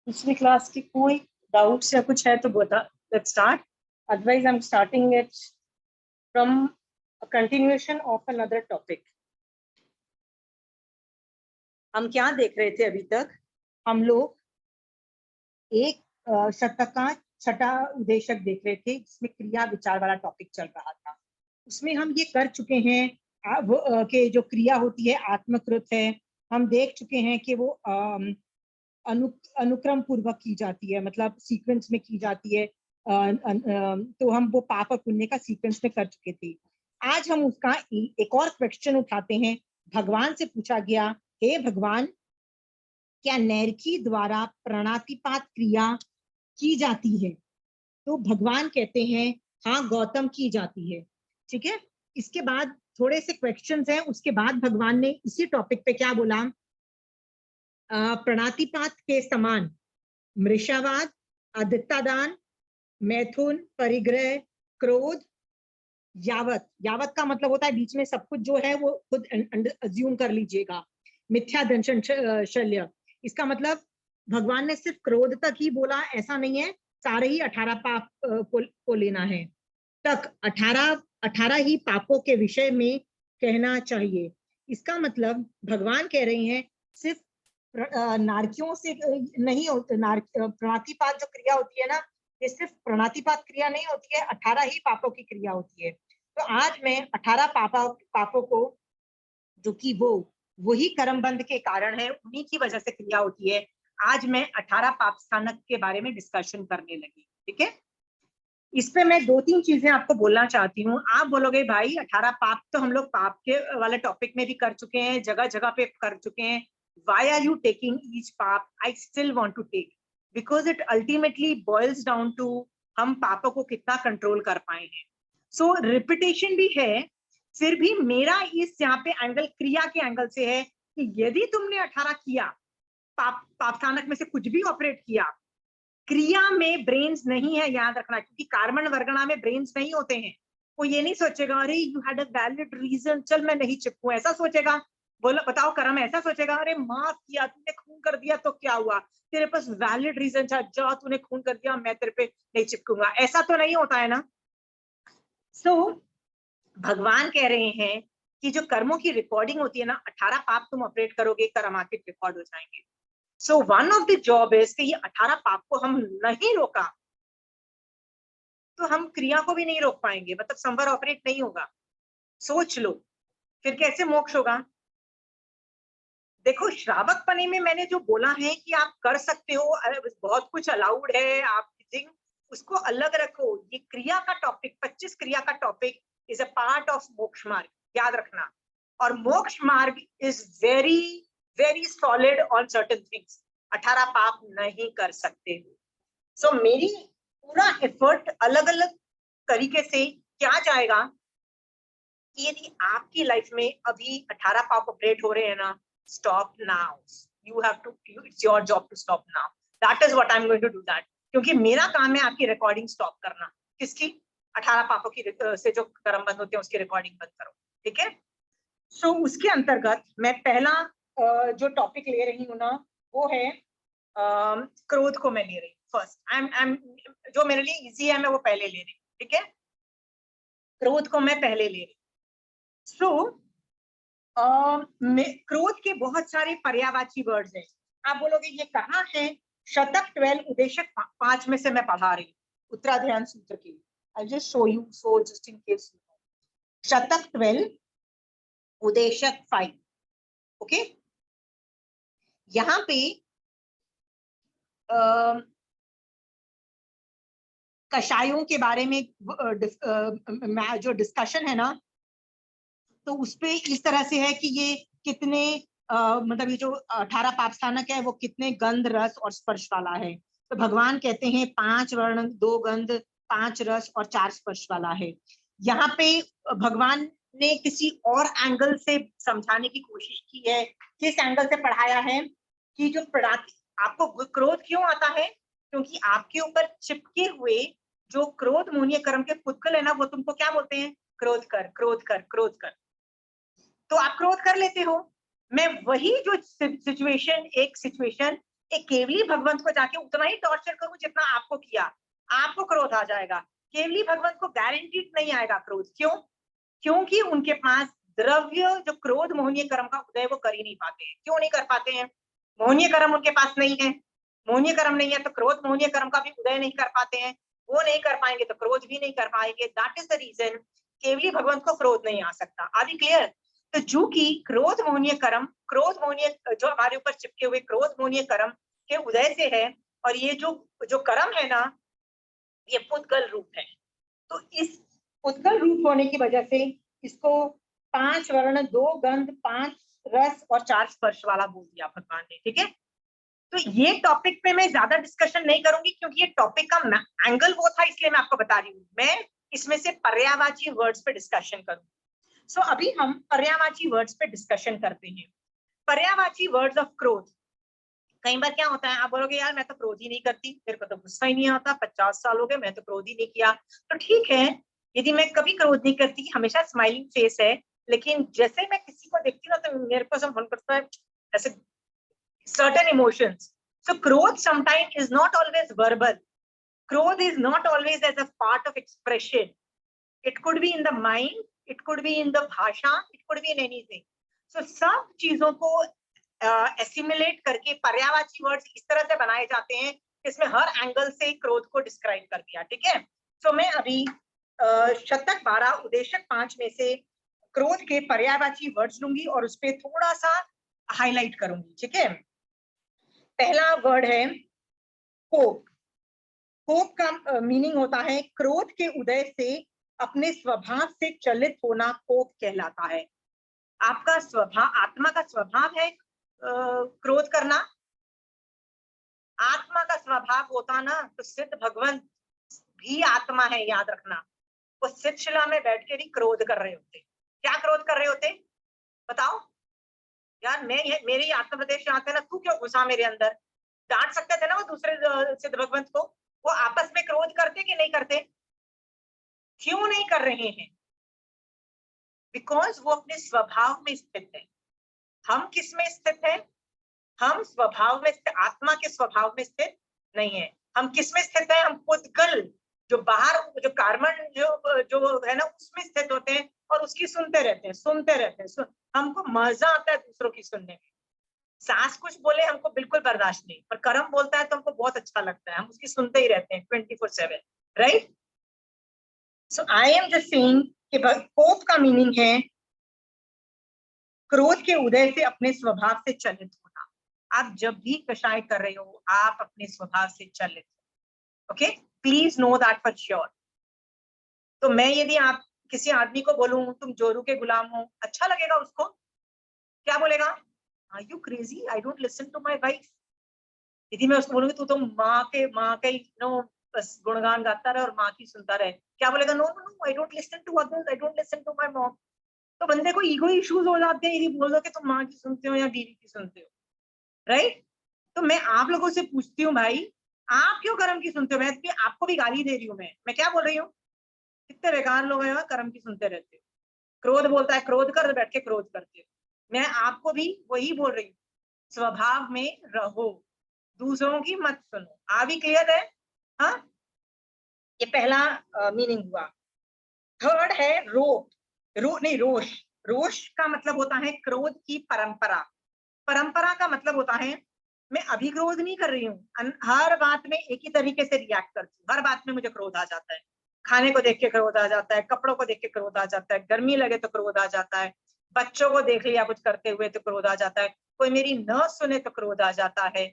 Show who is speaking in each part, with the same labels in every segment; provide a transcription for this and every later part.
Speaker 1: पिछली क्लास की कोई डाउट्स या कुछ है तो बता, let's start. Otherwise I am starting it from a continuation of another topic. हम क्या देख रहे थे अभी तक? हम लोग एक शतक का छठा उद्देशक देख रहे थे जिसमें क्रिया विचार वाला टॉपिक चल रहा था। उसमें हम ये कर चुके हैं कि जो क्रिया होती है आत्मकृत है। हम देख चुके हैं कि वो अनुक्रम पूर्वक की जाती है, मतलब सीक्वेंस में की जाती है। तो हम वो पाप और पुण्य का सीक्वेंस में कर चुके थे। आज हम उसका एक और क्वेश्चन उठाते हैं। भगवान से पूछा गया, हे भगवान, क्या नैरकी द्वारा प्राणातिपात क्रिया की जाती है? तो भगवान कहते हैं, हाँ गौतम, की जाती है। ठीक है। इसके बाद थोड़े से क्वेश्चंस हैं, उसके बाद भगवान ने इसी टॉपिक पे क्या बोला? प्राणातिपात के समान मृषावाद, आदित्यादान, मैथुन, परिग्रह, क्रोध, यावत। यावत का मतलब होता है बीच में सब कुछ जो है वो खुद अज्यूम कर लीजिएगा। मिथ्या दंशन शल्य, इसका मतलब भगवान ने सिर्फ क्रोध तक ही बोला ऐसा नहीं है, सारे ही 18 पाप को लेना है। तक 18 ही पापों के विषय में कहना चाहिए। इसका मतलब भगवान कह रहे हैं सिर्फ नारकियों से नहीं होते। प्राणातिपात जो क्रिया होती है ना, ये सिर्फ प्राणातिपात क्रिया नहीं होती है, 18 ही पापों की क्रिया होती है। तो आज मैं 18 पापों को, जो कि वो वही कर्म बंध के कारण है, उन्हीं की वजह से क्रिया होती है, आज मैं 18 पाप स्थानक के बारे में डिस्कशन करने लगी। ठीक है। इस पे मैं 2-3 चीजें आपको बोलना चाहती हूँ। आप बोलोगे भाई 18 पाप तो हम लोग पाप के वाले टॉपिक में भी कर चुके हैं, जगह जगह पे कर चुके हैं। Why are you taking each पाप? I still want to take, because it ultimately boils down to हम पापों को कितना कंट्रोल कर पाए हैं। सो रिपीटेशन भी है, फिर भी मेरा इस यहाँ पे एंगल क्रिया के एंगल से है कि यदि तुमने 18 किया, पाप स्थानक में से कुछ भी ऑपरेट किया, क्रिया में ब्रेन्स नहीं है, याद रखना, क्योंकि कार्बन वर्गणा में ब्रेन्स नहीं होते हैं। वो ये नहीं सोचेगा अरे you had a valid reason, चल मैं नहीं चिपकू, ऐसा सोचेगा। बोलो बताओ कर्म ऐसा सोचेगा, अरे माफ किया, तूने खून कर दिया तो क्या हुआ, तेरे पास वैलिड रीजन था, जा तूने खून कर दिया, मैं तेरे पे नहीं चिपकूंगा, ऐसा तो नहीं होता है ना। सो भगवान कह रहे हैं कि जो कर्मों की रिकॉर्डिंग होती है ना, 18 पाप तुम ऑपरेट करोगे, कर्मातीत रिकॉर्ड हो जाएंगे। So one of the job is कि ये 18 पाप को हम नहीं रोका तो हम क्रिया को भी नहीं रोक पाएंगे, मतलब संवर ऑपरेट नहीं होगा। सोच लो फिर कैसे मोक्ष होगा। देखो श्रावक पने में मैंने जो बोला है कि आप कर सकते हो, बहुत कुछ अलाउड है, आप उसको अलग रखो। ये क्रिया का टॉपिक, 25 क्रिया का topic is a part of मोक्ष मार्ग, याद रखना। और मोक्ष मार्ग is very very solid on certain things. 18 पाप नहीं कर सकते। सो मेरी पूरा एफर्ट अलग अलग तरीके से क्या जाएगा कि यदि आपकी लाइफ में अभी 18 पाप ऑपरेट हो रहे हैं ना, stop now. You have to, it's your job to stop now. That is what I am going to do that, क्योंकि मेरा काम है आपकी रिकॉर्डिंग स्टॉप करना। किसकी? 18 पापों की से जो कर्म बंद होते हैं उसकी रिकॉर्डिंग बंद करो। ठीक है। सो उसके अंतर्गत मैं पहला जो टॉपिक ले रही हूँ ना, वो है क्रोध को मैं ले रही हूँ फर्स्ट। आई एम जो मेरे लिए इजी है मैं वो पहले ले रही हूँ। ठीक है। क्रोध को मैं पहले ले रही हूँ। सो क्रोध के बहुत सारे पर्यायवाची वर्ड्स हैं। आप बोलोगे ये कहाँ है? शतक 12 उद्देशक 5 में से मैं पढ़ा रही हूँ, उत्तराध्यान सूत्र की। I just show you, so just in case. शतक 12 उद्देशक 5। ओके। यहाँ पे कषायों के बारे में जो डिस्कशन है ना, तो उसपे इस तरह से है कि ये कितने मतलब ये जो 18 पाप स्थानक है वो कितने गंध, रस और स्पर्श वाला है। तो भगवान कहते हैं 5 वर्ण, 2 गंध, 5 रस और 4 स्पर्श वाला है। यहाँ पे भगवान ने किसी और एंगल से समझाने की कोशिश की है। किस एंगल से पढ़ाया है कि जो आपको क्रोध क्यों आता है? क्योंकि आपके ऊपर चिपके हुए जो क्रोध मूल्य कर्म के पुद्गल है ना, वो तुमको क्या बोलते हैं? क्रोध कर, क्रोध कर, क्रोध कर। तो आप क्रोध कर लेते हो। मैं वही जो सिचुएशन, एक सिचुएशन एक केवली भगवंत को जाके उतना ही टॉर्चर करूं जितना आपको किया, आपको क्रोध आ जाएगा। केवली भगवंत को गारंटीड नहीं आएगा क्रोध। क्यों? क्योंकि उनके पास द्रव्य जो क्रोध मोहनीय कर्म का उदय वो कर ही नहीं पाते हैं। क्यों नहीं कर पाते हैं? मोहनीय कर्म उनके पास नहीं है, मोहनीय कर्म नहीं है तो क्रोध मोहनीय कर्म का भी उदय नहीं कर पाते हैं। वो नहीं कर पाएंगे तो क्रोध भी नहीं कर पाएंगे। दैट इज द रीजन केवली भगवंत को क्रोध नहीं आ सकता। Are you clear? तो जो कि क्रोध मोहनीय कर्म, क्रोध मोहनीय जो हमारे ऊपर चिपके हुए क्रोध मोहनीय कर्म के उदय से है, और ये जो कर्म है ना, ये पुद्गल रूप है। तो इस पुद्गल रूप होने की वजह से इसको 5 वर्ण, 2 गंध, 5 रस और 4 स्पर्श वाला बोल दिया भगवान ने। ठीक है, तो ये टॉपिक पे मैं ज्यादा डिस्कशन नहीं करूंगी क्योंकि ये टॉपिक का एंगल वो था, इसलिए मैं आपको बता रही हूँ। मैं इसमें से पर्यायवाची वर्ड्स पे डिस्कशन करूंगी। सो अभी हम पर्यायवाची वर्ड्स पे डिस्कशन करते हैं। पर्यायवाची वर्ड्स ऑफ क्रोध। कई बार क्या होता है, आप बोलोगे यार मैं तो क्रोध ही नहीं करती, मेरे को तो गुस्सा ही नहीं आता, 50 साल हो गए मैं तो क्रोध ही नहीं किया। तो ठीक है, यदि मैं कभी क्रोध नहीं करती, हमेशा स्माइलिंग फेस है, लेकिन जैसे मैं किसी को देखती हूँ ना तो मेरे को सब मन करता है ऐसे certain emotions. So growth sometimes is not always verbal. Growth is not always as a part of expression. It could be in the mind, it could be in the bhasha, it could be in anything. So सब चीजों को assimilate करके पर्यायवाची words इस तरह से बनाए जाते हैं इसमें हर एंगल से क्रोध को डिस्क्राइब कर दिया। ठीक है, तो मैं अभी शतक 12 उदेशक 5 में से क्रोध के पर्यायवाची वर्ड्स लूंगी और उस पर थोड़ा सा हाईलाइट करूंगी। ठीक है, पहला वर्ड है कोप। कोप का मीनिंग होता है क्रोध के उदय से अपने स्वभाव से चलित होना कोप कहलाता है। आपका स्वभाव, आत्मा का स्वभाव है क्रोध करना। आत्मा का स्वभाव होता ना तो सिद्ध भगवंत भी आत्मा है, याद रखना। वो सिद्ध शिला में बैठ के भी क्रोध कर रहे होते। क्या क्रोध कर रहे होते बताओ यार? मेरे आत्म प्रदेश आते ना, तू क्यों घुसा मेरे अंदर? डांट सकते थे ना वो दूसरे सिद्ध भगवंत को। वो आपस में क्रोध करते कि नहीं करते? क्यों नहीं कर रहे हैं? बिकॉज वो अपने स्वभाव में स्थित है। हम किस में स्थित है? हम स्वभाव में, आत्मा के स्वभाव में स्थित नहीं है। हम किस में स्थित है? हम पुद्गल जो बाहर जो कार्बन जो है ना उसमें स्थित होते हैं और उसकी सुनते रहते हैं, सुनते रहते हैं। हमको मजा आता है दूसरों की सुनने में। सास कुछ बोले हमको बिल्कुल बर्दाश्त नहीं, पर कर्म बोलता है तो हमको बहुत अच्छा लगता है, हम उसकी सुनते ही रहते हैं 24/7, right? So I am just saying कि कोप का मीनिंग है क्रोध के उदय से अपने स्वभाव से चलित होना। आप जब भी कषाय कर रहे हो आप अपने स्वभाव से चलित हो। Okay, please know that for sure. तो मैं यदि आप किसी आदमी को बोलूं तुम जोरू के गुलाम हो, अच्छा लगेगा उसको? क्या बोलेगा? Are you crazy, I don't listen to my wife. यदि मैं उसको बोलूंगी तू तो माँ के नो बस गुणगान गाता रहे और माँ की सुनता रहे, क्या बोलेगा? No no, I don't listen to others, I don't listen to my mom. तो बंदे को ईगो इश्यूज हो जाते हैं यदि बोल दो कि तुम माँ की सुनते हो या बीवी की सुनते हो, राइट? तो मैं आप लोगों से पूछती हूँ भाई, आप क्यों कर्म की सुनते हो? मैं आपको भी गाली दे रही हूँ। मैं क्या बोल रही हूँ? कितने बेकार लोग हैं कर्म की सुनते रहते हो। क्रोध बोलता है क्रोध कर, बैठ के क्रोध करते हो। मैं आपको भी वही बोल रही हूँ, स्वभाव में रहो, दूसरों की मत सुनो। आ भी क्लियर है? हाँ, ये पहला मीनिंग हुआ। थर्ड है रोष। रोष का मतलब होता है क्रोध की परंपरा। परंपरा का मतलब होता है मैं अभी क्रोध नहीं कर रही हूँ, हर बात में एक ही तरीके से रिएक्ट करती हूँ, हर बात में मुझे क्रोध आ जाता है। खाने को देख के क्रोध आ जाता है, कपड़ों को देख के क्रोध आ जाता है, गर्मी लगे तो क्रोध आ जाता है, बच्चों को देख लिया कुछ करते हुए तो क्रोध आ जाता है, कोई मेरी न सुने तो क्रोध आ जाता है,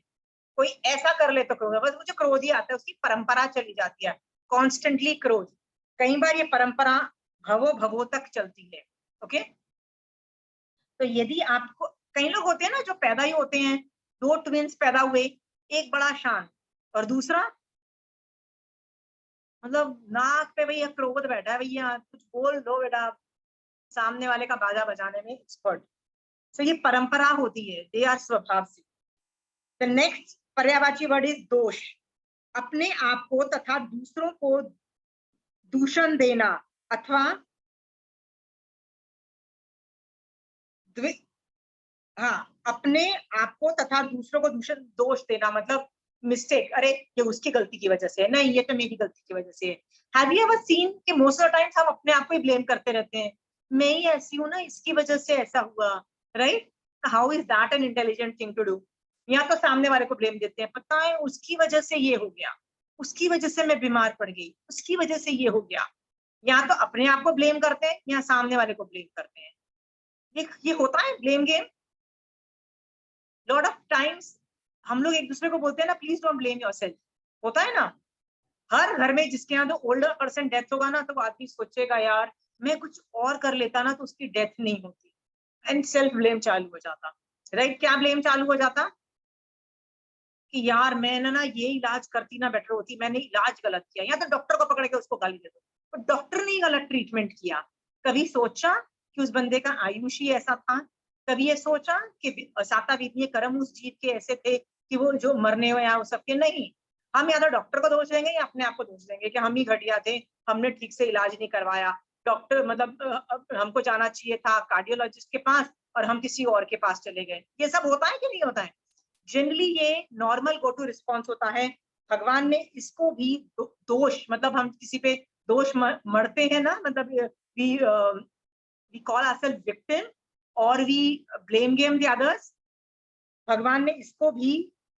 Speaker 1: कोई ऐसा कर ले तो क्रोध, बस मुझे क्रोध ही आता है। उसकी परंपरा चली जाती है, कॉन्स्टेंटली क्रोध। कई बार ये परंपरा भवो भवो तक चलती है। ओके, तो यदि आपको, कई लोग होते हैं ना जो पैदा ही होते हैं, 2 ट्विंस पैदा हुए, एक बड़ा शान और दूसरा मतलब नाक पे भैया क्रोध बैठा है, भैया कुछ बोल दो बेटा, सामने वाले का बाजा बजाने में एक्सपर्ट। तो ये परंपरा होती है, दे आर स्वभाव से। द नेक्स्ट पर्यायवाची वर्ड इज दोष। अपने आप को तथा दूसरों को दूषण देना अथवा हाँ अपने आप को तथा दूसरों को दोष देना, मतलब मिस्टेक, अरे ये उसकी गलती की वजह से है, नहीं ये तो मेरी गलती की वजह से है। हैव यू एवर सीन कि मोस्ट ऑफ द टाइम्स हम अपने आप को ही ब्लेम करते रहते हैं, मैं ही ऐसी हूं ना, इसकी वजह से ऐसा हुआ, right? How is that an intelligent thing to do? या तो सामने वाले को ब्लेम देते हैं, पता है उसकी वजह से ये हो गया, उसकी वजह से मैं बीमार पड़ गई, उसकी वजह से ये हो गया। या तो अपने आप को ब्लेम करते हैं या सामने वाले को ब्लेम करते हैं। ये होता है blame game. Lot of times हम लोग एक दूसरे को बोलते हैं ना, प्लीज डोंट ब्लेम योरसेल्फ, होता है ना। हर घर में जिसके यहाँ तो ओल्डर पर्सन डेथ होगा ना, तो वो आदमी सोचेगा यार मैं कुछ और कर लेता ना तो उसकी डेथ नहीं होती, एंड सेल्फ ब्लेम चालू हो जाता, राइट? क्या ब्लेम चालू हो जाता कि यार मैंने ना ये इलाज करती ना बेटर होती, मैंने इलाज गलत किया, या तो डॉक्टर को पकड़ के उसको गाली दे दो, तो डॉक्टर ने गलत ट्रीटमेंट किया। कभी सोचा कि उस बंदे का आयुष ही ऐसा था? कभी ये सोचा कि साता विधि कर्म उस जीव के ऐसे थे कि वो जो मरने हुए या सबके? नहीं, हम या तो डॉक्टर को दोष देंगे या अपने आप को दोष देंगे कि हम ही घटिया थे, हमने ठीक से इलाज नहीं करवाया। डॉक्टर मतलब हमको जाना चाहिए था कार्डियोलॉजिस्ट के पास और हम किसी और के पास चले गए। ये सब होता है कि नहीं होता है? जनरली ये नॉर्मल गो टू रिस्पॉन्स होता है। भगवान ने इसको भी दोष, मतलब हम किसी पे दोष मरते हैं ना, मतलब वी कॉल आवरसेल्फ विक्टिम और we blame game the others. भगवान ने इसको भी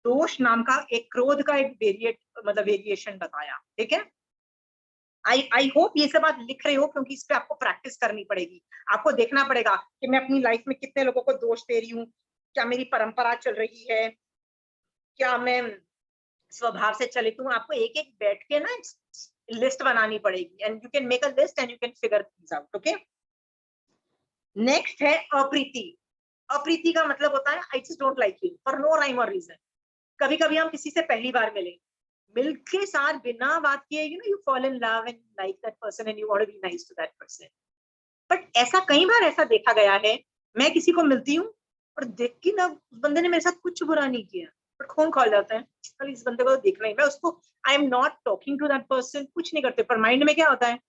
Speaker 1: दोष नाम का एक क्रोध का एक वेरिएशन बताया, ठीक है। आई होप ये सब बात लिख रहे हो, क्योंकि इस पे आपको प्रैक्टिस करनी पड़ेगी। आपको देखना पड़ेगा कि मैं अपनी लाइफ में कितने लोगों को दोष दे रही हूँ, क्या मेरी परंपरा चल रही है, क्या मैं स्वभाव से चलित हूँ। आपको एक एक बैठ के ना लिस्ट बनानी पड़ेगी, and you can make a list and you can figure things out, okay. Next है अप्रीति। अप्रीति का मतलब होता है I just don't like you for no rhyme और रीजन। कभी कभी हम किसी से पहली बार मिले, मिल के साथ बिना बात किए you fall in love and like that person and you want to be nice to that person. But ऐसा कई बार ऐसा देखा गया है, मैं किसी को मिलती हूँ और देख के ना उस बंदे ने मेरे साथ कुछ बुरा नहीं किया, बट खून खोल जाता है, कल इस बंदे को तो देखना ही, मैं उसको I am not talking to that person, कुछ नहीं करते, पर माइंड में क्या होता है,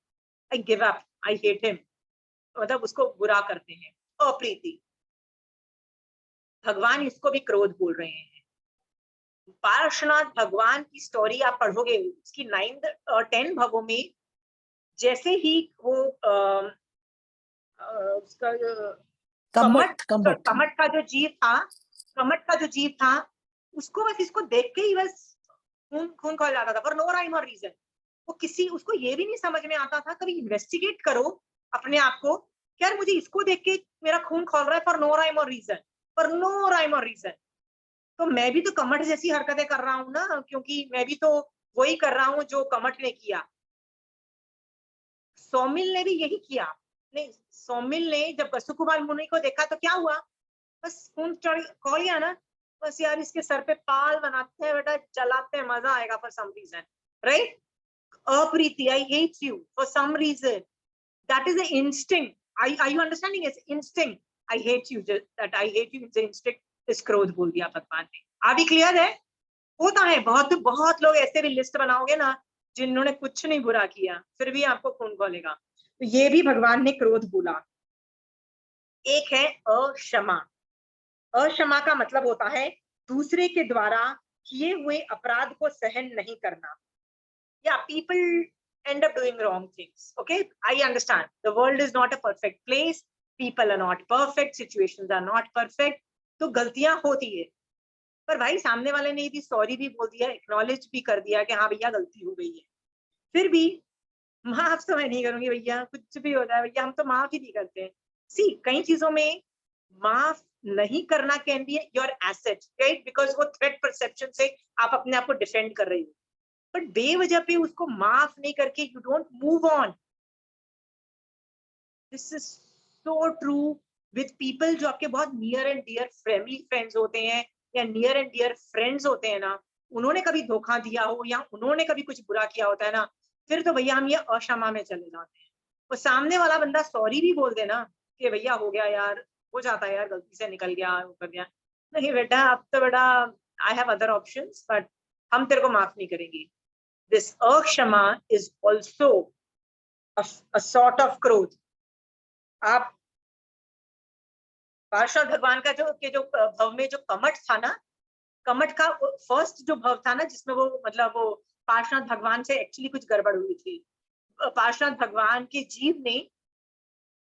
Speaker 1: I give up, I hate him, मतलब उसको बुरा करते हैं। अप्रीति, भगवान इसको भी क्रोध बोल रहे हैं। पार्श्वनाथ भगवान की स्टोरी आप पढ़ोगे, उसकी 9 और 10 भवों में जैसे ही वो उसका कमट कमट का जो जीव था, कमट का जो जीव था, उसको बस इसको देख के ही बस खून खून खोल जाता था फॉर नो राइम और रीजन। वो किसी उसको ये भी नहीं समझ में आता था, कभी इन्वेस्टिगेट करो अपने आप को, यार मुझे इसको देख के मेरा खून खोल रहा है फॉर नो राइम और रीजन, फॉर नो राइम और रीजन। तो मैं भी तो कमट जैसी हरकतें कर रहा हूँ ना, क्योंकि मैं भी तो वही कर रहा हूँ जो कमट ने किया। सौमिल ने भी यही किया। नहीं, सौमिल ने जब सुकुमार मुनि को देखा तो क्या हुआ, बस खून चढ़ कह लिया ना, बस यार इसके सर पे पाल बनाते हैं बेटा, जलाते हैं, मजा आएगा फॉर सम रीजन, राइट? अप्रीति, I hate you for some reason, that is the instinct. are you understanding? It's instinct. I hate you, that I hate you is the instinct, इस क्रोध बोल दिया भगवान ने। अभी क्लियर है? होता है, बहुत बहुत लोग ऐसे भी लिस्ट बनाओगे ना जिन्होंने कुछ नहीं बुरा किया, फिर भी आपको खून खोलेगा, तो ये भी भगवान ने क्रोध बोला। एक है अक्षमा। अक्षमा का मतलब होता है दूसरे के द्वारा किए हुए अपराध को सहन नहीं करना। या people end up doing wrong things, okay? I understand the world is not a perfect place, people are not perfect, situations are not perfect, तो गलतियां होती है। पर भाई सामने वाले ने भी सॉरी भी बोल दिया, एक्नॉलेज भी कर दिया कि हाँ भैया गलती हो गई है, फिर भी माफ तो मैं नहीं करूंगी भैया, कुछ भी हो जाए भैया, हम तो माफ ही नहीं करते। सी, कई चीजों में माफ नहीं करना can be your asset, right? Because वो थ्रेट परसेप्शन से आप अपने आप को डिफेंड कर रही हो, बट बेवजह पे उसको माफ नहीं करके you don't move on. This is so true with people जो आपके बहुत near and dear family friends होते हैं या नियर एंड डियर फ्रेंड्स होते हैं ना, उन्होंने कभी धोखा दिया हो या उन्होंने कभी कुछ बुरा किया होता है ना, फिर तो भैया हम ये अक्षमा में चले जाते हैं। और सामने वाला बंदा सॉरी भी बोल देना कि भैया हो गया यार, हो जाता है यार, गलती से निकल गया, वो कर गया, नहीं बेटा अब तो बेटा I have other options, but हम तेरे को माफ नहीं करेंगे। This akshama is also a sort of क्रोध। आप पार्श्वनाथ भगवान का जो भव में जो कमठ था ना, कमठ का फर्स्ट जो भव था ना, जिसमें वो मतलब वो पार्श्वनाथ भगवान से एक्चुअली कुछ गड़बड़ हुई थी। पार्श्वनाथ भगवान के जीव ने,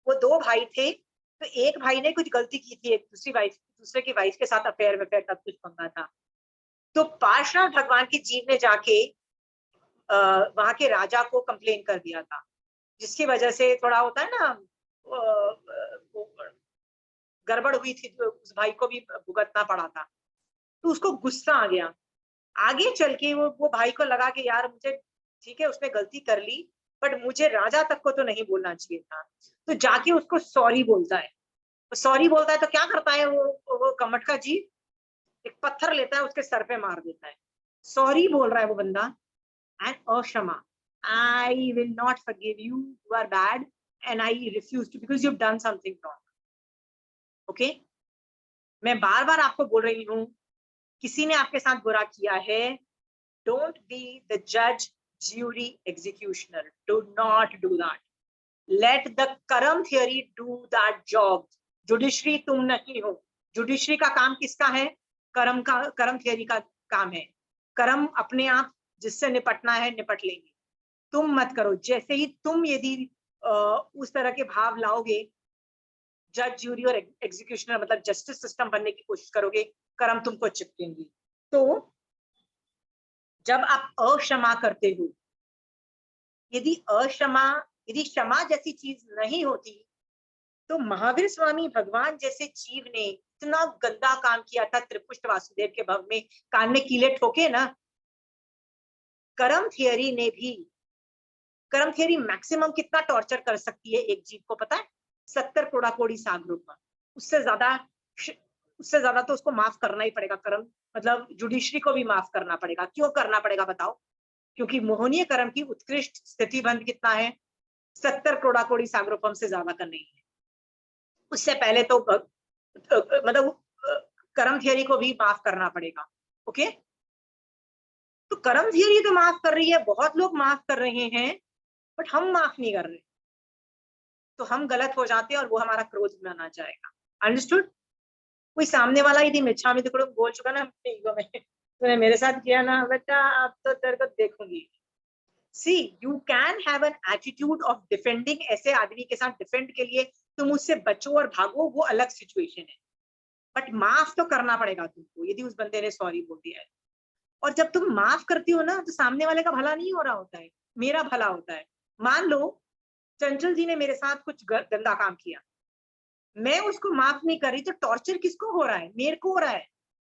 Speaker 1: वो दो भाई थे, तो एक भाई ने कुछ गलती की थी, एक दूसरे की वाइफ के साथ अफेयर वेफेयर तब कुछ पंगा था। तो पार्श्वनाथ भगवान के जीव ने जाके वहां के राजा को कंप्लेन कर दिया था, जिसकी वजह से थोड़ा होता है ना, गड़बड़ हुई थी, तो उस भाई को भी भुगतना पड़ा था। तो उसको गुस्सा आ गया। आगे चल के वो भाई को लगा कि यार मुझे, ठीक है उसने गलती कर ली, बट मुझे राजा तक को तो नहीं बोलना चाहिए था। तो जाके उसको सॉरी बोलता है। सॉरी बोलता है तो क्या करता है वो कमट का जीव, एक पत्थर लेता है, उसके सर पे मार देता है। सॉरी बोल रहा है वो बंदा, एंड क्षमा, I will not forgive you, you are bad and I refuse to, because you have done something wrong. Okay, मैं बार बार आपको बोल रही हूँ, किसी ने आपके साथ बुरा किया है, don't be the judge, jury, executioner. Do not do that. Let the Karam theory do that job. Judiciary तुम नहीं हो। जुडिशरी का काम किसका है? कर्म थियरी का काम है। कर्म अपने आप जिससे निपटना है निपट लेंगे, तुम मत करो। जैसे ही तुम यदि उस तरह के भाव लाओगे, जज ज्यूरी और एग्जीक्यूशनर मतलब जस्टिस सिस्टम बनने की कोशिश करोगे, कर्म तुमको चिपकेंगे। तो जब आप अक्षमा करते हो, यदि क्षमा जैसी चीज नहीं होती, तो महावीर स्वामी भगवान जैसे जीव ने इतना गंदा काम किया था त्रिपुष्ट वासुदेव के भव में, कान में कीले ठोके ना। कर्म थियरी मैक्सिमम कितना टॉर्चर कर सकती है एक जीव को पता है? 70 कोड़ा कोड़ी सागरों का। उससे ज्यादा तो उसको माफ करना ही पड़ेगा। कर्म मतलब जुडिशरी को भी माफ करना पड़ेगा। क्यों करना पड़ेगा बताओ? क्योंकि मोहनीय कर्म की उत्कृष्ट स्थिति बंध कितना है? 70 कोड़ा कोड़ी सागरोपम से ज्यादा का नहीं है। उससे पहले तो मतलब कर्म थियरी को भी माफ करना पड़ेगा। ओके, तो कर्म थियरी तो माफ कर रही है, बहुत लोग माफ कर रहे हैं, बट हम माफ नहीं कर रहे, तो हम गलत हो जाते हैं और वो हमारा क्रोध माना जाएगा। अंडरस्टूड? कोई सामने वाला यदि मिच्छामी दुक्कड़म बोल चुका ना अपने ईगो में, तूने मेरे साथ किया ना बेटा, अब तो तेरे को देखूंगी। See you can have an attitude of defending, ऐसे आदमी के साथ डिफेंड के लिए तुम उससे बचो और भागो, वो अलग सिचुएशन है, बट माफ तो करना पड़ेगा तुमको यदि उस बंदे ने सॉरी बोल दिया है। और जब तुम माफ करती हो ना, तो सामने वाले का भला नहीं हो रहा होता है, मेरा भला होता है। मान लो चंचल जी ने मेरे साथ कुछ गंदा काम किया, मैं उसको माफ नहीं कर रही, तो टॉर्चर किसको हो रहा है? मेरे को हो रहा है।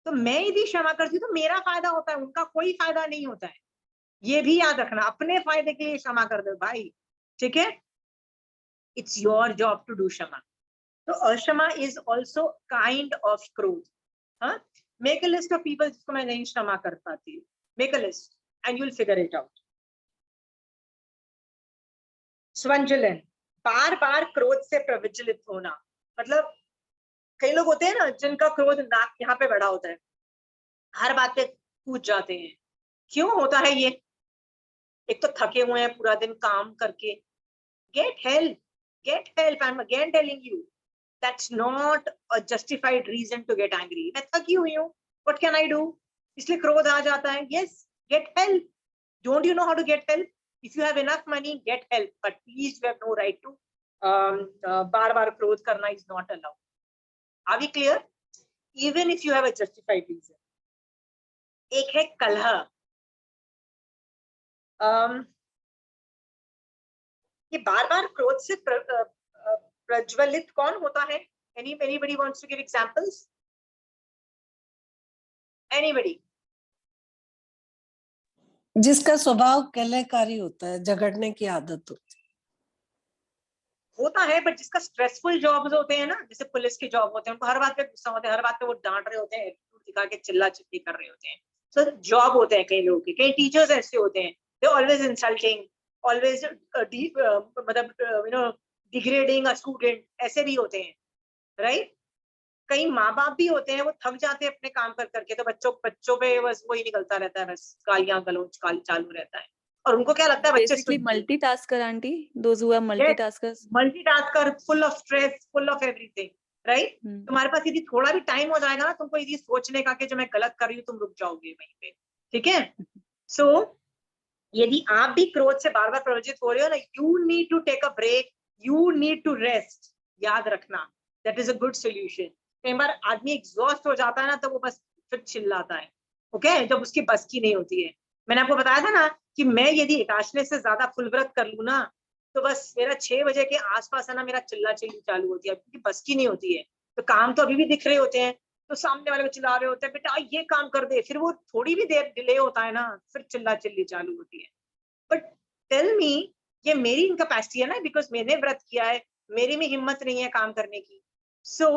Speaker 1: तो मैं यदि क्षमा करती हूँ तो मेरा फायदा होता है, उनका कोई फायदा नहीं होता है। ये भी याद रखना, अपने फायदे के लिए क्षमा कर दो भाई, ठीक है? It's your job to do क्षमा। तो अक्षमा इज ऑल्सो काइंड ऑफ क्रोध। हाँ, make a list of people जिसको मैं नहीं क्षमा कर पाती। Make a list and you will figure it out. स्वंजलन, बार बार क्रोध से प्रविचलित होना। मतलब कई लोग होते हैं ना जिनका क्रोध नाक यहाँ पे बड़ा होता है, हर बात पे कूद जाते हैं। क्यों होता है ये? एक तो थके हुए हैं पूरा दिन काम करके। Get help, get help. I am again telling you, that's not a justified reason to get angry. मैं थकी हुई हूँ, व्हाट कैन आई डू, इसलिए क्रोध आ जाता है। Yes, get help. Don't you know how to get help? If you have enough money, get help, but please you have no right to बार बार क्रोध करना is not allowed. Are we clear? Even if you have a justified reason. एक है कलह। ये बार बार क्रोध से प्रज्वलित कौन होता है? Anybody wants to give examples? Anybody?
Speaker 2: जिसका स्वभाव कलहकारी होता है, झगड़ने की आदत
Speaker 1: होता है, बट जिसका स्ट्रेसफुल जॉब्स होते हैं ना, जैसे पुलिस के जॉब होते हैं, उनको हर बात पे गुस्सा होता है, हर बात पे वो डांट रहे होते हैं, एटीट्यूड दिखा के चिल्ला चिल्ली कर रहे होते हैं। सो जॉब होते हैं कई लोगों के। कई टीचर्स ऐसे होते हैं, दे ऑलवेज इंसल्टिंग, ऑलवेज मतलब डिग्रेडिंग अ स्टूडेंट, ऐसे भी होते हैं, राइट? कई माँ बाप भी होते हैं, वो थक जाते हैं अपने काम कर करके, तो बच्चों पे बस वही निकलता रहता है, बस गालियां गलौज चालू रहता है। और उनको क्या लगता है बच्चे
Speaker 3: Basically multitasker, aunty. Those who are multitaskers.
Speaker 1: Multitasker, full of stress, full of everything. Right. तुम्हारे पास यदि थोड़ा भी टाइम हो जाएगा ना तुमको यदि सोचने का कि जो मैं गलत कर रही हूँ, तुम रुक जाओगे वहीं पे, ठीक है। सो यदि आप भी क्रोध से बार बार प्रवजित हो रहे हो ना, you need to take a break, you need to rest, याद रखना, that is a good solution. कई बार आदमी एग्जॉस्ट हो जाता है ना, तो वो बस फिर चिल्लाता है, ओके, जब उसकी बस की नहीं होती है। मैंने आपको बताया था ना कि मैं यदि एकादशी से ज्यादा फुल व्रत कर लूँ ना, तो बस मेरा 6 बजे के आसपास है ना, मेरा चिल्ला चिल्ली चालू होती है, क्योंकि बस की नहीं होती है। तो काम तो अभी भी दिख रहे होते हैं, तो सामने वाले को चिल्ला रहे होते हैं, बेटा ये काम कर दे, फिर वो थोड़ी भी देर डिले होता है ना, फिर चिल्ला चिल्ली चालू होती है। बट टेल मी, ये मेरी इनकैपेसिटी है ना, बिकॉज मैंने व्रत किया है, मेरी में हिम्मत नहीं है काम करने की। सो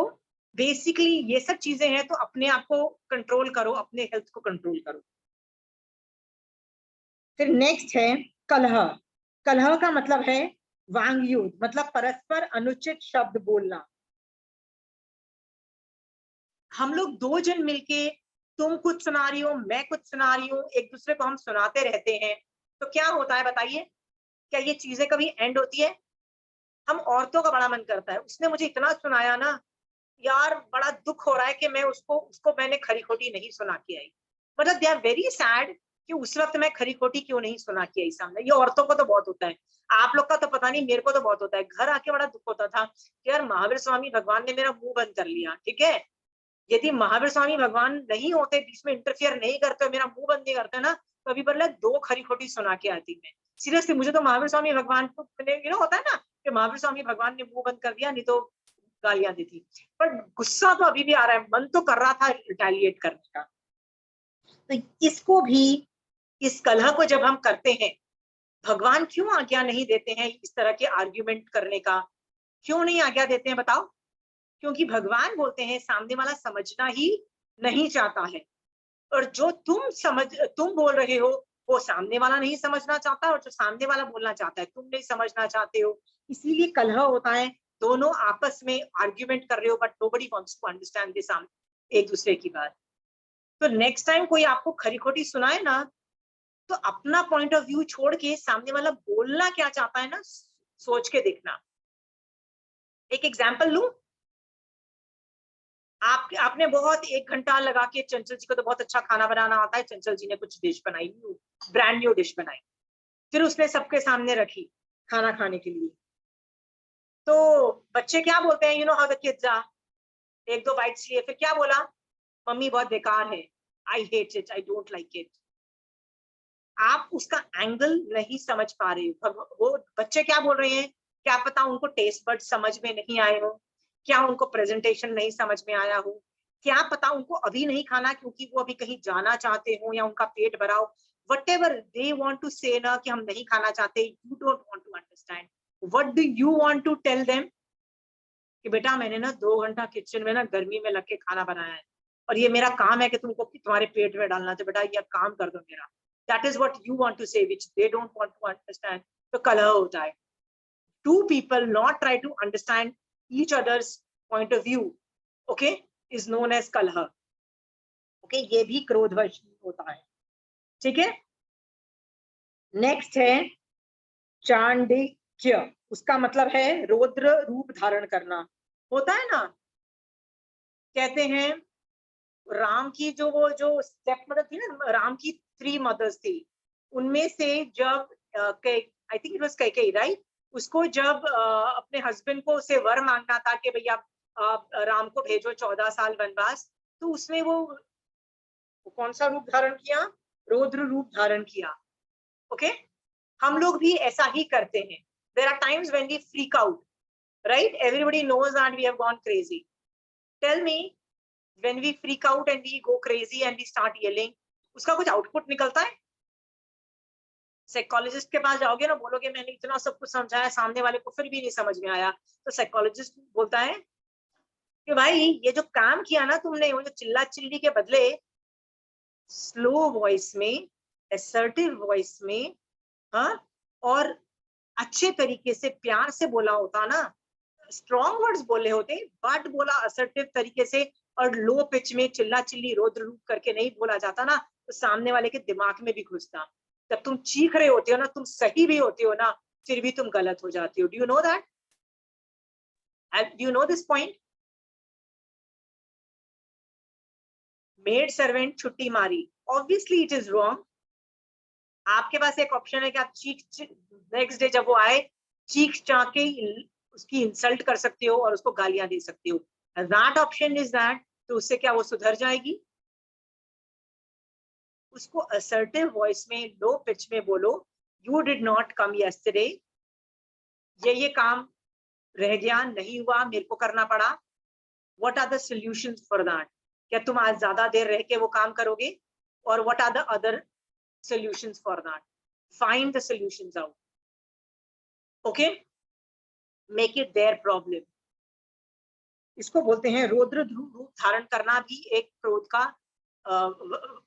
Speaker 1: बेसिकली ये सब चीजें हैं, तो अपने आप को कंट्रोल करो, अपने हेल्थ को कंट्रोल करो। फिर नेक्स्ट है कलह। कलह का मतलब है वांग युद्ध, मतलब परस्पर अनुचित शब्द बोलना। हम लोग दो जन मिलके, तुम कुछ सुना रही हो, मैं कुछ सुना रही हूँ, एक दूसरे को हम सुनाते रहते हैं, तो क्या होता है बताइए? क्या ये चीजें कभी एंड होती है? हम औरतों का बड़ा मन करता है, उसने मुझे इतना सुनाया ना यार, बड़ा दुख हो रहा है कि मैं उसको उसको मैंने खरी खोटी नहीं सुना के आई। मतलब दे आर वेरी सैड कि उस वक्त मैं खरी खोटी क्यों नहीं सुना के आई सामने। ये औरतों को तो बहुत होता है, आप लोग का तो पता नहीं, मेरे को तो बहुत होता है। घर आके बड़ा दुख होता था कि यार महावीर स्वामी भगवान ने मेरा मुंह बंद कर लिया, ठीक है। यदि महावीर स्वामी भगवान नहीं होते, बीच में इंटरफियर नहीं करते, मेरा मुंह बंद नहीं करते ना, तो अभी बल्ले 2 खरी खोटी सुना के आती मैं। सीरियसली, मुझे तो महावीर स्वामी भगवान को होता है ना कि महावीर स्वामी भगवान ने मुंह बंद कर दिया, नहीं तो गालियां दी थी। पर गुस्सा तो अभी भी आ रहा है, मन तो कर रहा था रिटेलिएट करने का। तो इसको भी, इस कलह को जब हम करते हैं, भगवान क्यों आज्ञा नहीं देते हैं इस तरह के आर्ग्यूमेंट करने का? क्यों नहीं आज्ञा देते हैं बताओ? क्योंकि भगवान बोलते हैं सामने वाला समझना ही नहीं चाहता है, और जो तुम बोल रहे हो वो सामने वाला नहीं समझना चाहता, और जो सामने वाला बोलना चाहता है तुम नहीं समझना चाहते हो। इसीलिए कलह होता है, दोनों आपस में आर्ग्यूमेंट कर रहे हो, but nobody wants to understand this, एक दूसरे की बात। तो नेक्स्ट टाइम कोई आपको खरी खोटी सुनाए ना, तो अपना पॉइंट ऑफ व्यू छोड़ के सामने वाला बोलना क्या चाहता है ना, सोच के देखना। एक एग्जाम्पल लूं, आपने बहुत 1 घंटा लगा के, चंचल जी को तो बहुत अच्छा खाना बनाना आता है, चंचल जी ने कुछ डिश बनाई, ब्रांड न्यू डिश बनाई, फिर उसने सबके सामने रखी खाना खाने के लिए। तो बच्चे क्या बोलते हैं, you know how the kids are, 1-2 bites लिए, फिर क्या बोला, मम्मी बहुत बेकार है, I hate it, I don't like it. आप उसका एंगल नहीं समझ पा रहे हो। वो बच्चे क्या बोल रहे हैं, क्या पता उनको टेस्ट बड समझ में नहीं आए हो, क्या उनको प्रेजेंटेशन नहीं समझ में आया हो, क्या पता उनको अभी नहीं खाना क्योंकि वो अभी कहीं जाना चाहते हो, या उनका पेट भरा हो। Whatever they want to say ना कि हम नहीं खाना चाहते, you don't want to understand. What do you want to tell them कि बेटा मैंने ना 2 घंटा किचन में ना गर्मी में लग के खाना बनाया है, और ये मेरा काम है कि तुमको तुम्हारे पेट में डालना, तो बेटा ये काम कर दो मेरा। That is what you want to say, which they don't want to understand. तो कलह होता है, 2 people not try to understand each other's point of view, okay, is known as कलह, okay, ये भी क्रोधवश होता है, ठीक है। नेक्स्ट है चांडिक्य, उसका मतलब है रौद्र रूप धारण करना। होता है ना, कहते हैं राम की जो स्टेप मदर थी ना, राम की 3 मदर्स थी, उनमें से जब I think it was Kaikeyi, right, उसको जब अपने हस्बैंड को उसे वर मांगना था कि भैया राम को भेजो 14 साल वनवास, तो उसने वो कौन सा रूप धारण किया, रौद्र रूप धारण किया, ओके। हम लोग भी ऐसा ही करते हैं। There are times when we freak out, right, everybody knows that we have gone crazy. Tell me, when we freak out and we go crazy and we start yelling, उसका कुछ आउटपुट निकलता है? साइकोलॉजिस्ट के पास जाओगे ना, बोलोगे मैंने इतना सब कुछ समझाया, सामने वाले को फिर भी नहीं समझ में आया, तो साइकोलॉजिस्ट बोलता है कि भाई ये जो काम किया ना तुमने, वो जो चिल्ला चिल्ली के बदले स्लो वॉइस में, असर्टिव वॉइस में, हाँ, और अच्छे तरीके से प्यार से बोला होता ना, स्ट्रॉन्ग वर्ड्स बोले होते, बट बोला असर्टिव तरीके से, और लो पिच में चिल्ला चिल्ली रौद्र रूप करके नहीं बोला जाता ना, तो सामने वाले के दिमाग में भी घुसता। जब तुम चीख रहे होते हो ना, तुम सही भी होते हो ना, फिर भी तुम गलत हो जाते हो। Do you know that? Do you know this point? Maid servant छुट्टी मारी, ऑब्वियसली इट इज रॉन्ग। आपके पास एक ऑप्शन है कि आप नेक्स्ट डे जब वो आए चीख चाह के उसकी इंसल्ट कर सकते हो और उसको गालियां दे सकते हो। दैट ऑप्शन इज दैट, तो उससे क्या वो सुधर जाएगी? उसको असर्टिव वॉइस में, लो पिच में बोलो, you did not come yesterday, ये काम रह गया, नहीं हुआ, मेरे को करना पड़ा। What are the solutions for that? क्या तुम आज ज्यादा देर रह के वो काम करोगे? और what are the other solutions for that? Find the solutions out. Okay? Make it their problem. इसको बोलते हैं रौद्र रूप धारण करना, भी एक क्रोध का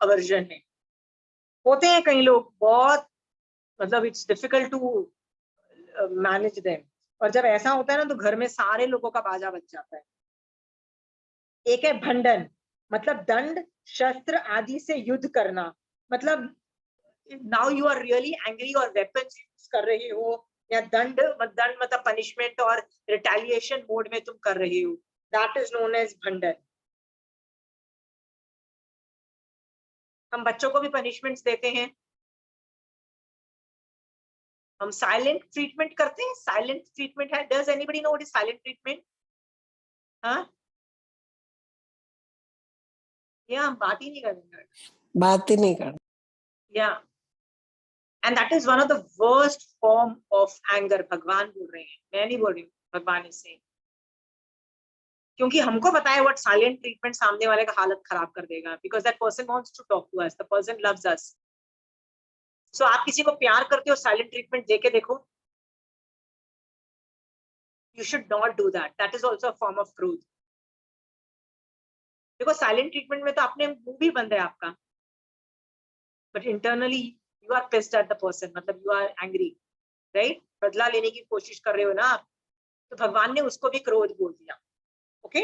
Speaker 1: अवर्जन है। होते हैं कई लोग बहुत, मतलब it's difficult to manage them, और जब ऐसा होता है ना तो घर में सारे लोगों का बाजा बज जाता है। एक है भंडन, मतलब दंड शस्त्र आदि से युद्ध करना, मतलब now you are really angry और वेपन्स यूज कर रहे हो, या दंड मतलब पनिशमेंट और रिटेलिएशन मोड में तुम कर रहे हो, दैट इज नोन एज भंडन। हम बच्चों को भी पनिशमेंट्स देते हैं, हम साइलेंट ट्रीटमेंट करते हैं। साइलेंट ट्रीटमेंट है, does anybody know what is silent treatment? हाँ, या हम बात ही नहीं करेंगे,
Speaker 2: बात ही नहीं कर।
Speaker 1: या and that is one of the worst form of anger. भगवान बोल रहे हैं, मैं नहीं बोल रही हूँ, भगवान इज सेइंग, क्योंकि हमको पता है व्हाट साइलेंट ट्रीटमेंट सामने वाले का हालत खराब कर देगा, because that person wants to talk to us, the person loves us. So आप किसी को प्यार करते हो, साइलेंट ट्रीटमेंट देके देखो, you should not do that, that is also a form of क्रोध। देखो साइलेंट ट्रीटमेंट में तो अपने मुंह भी बंद है आपका, but internally you are pissed at the person, मतलब यू आर एंग्री, राइट? बदला लेने की कोशिश कर रहे हो ना आप, तो भगवान ने उसको भी क्रोध बोल दिया। ओके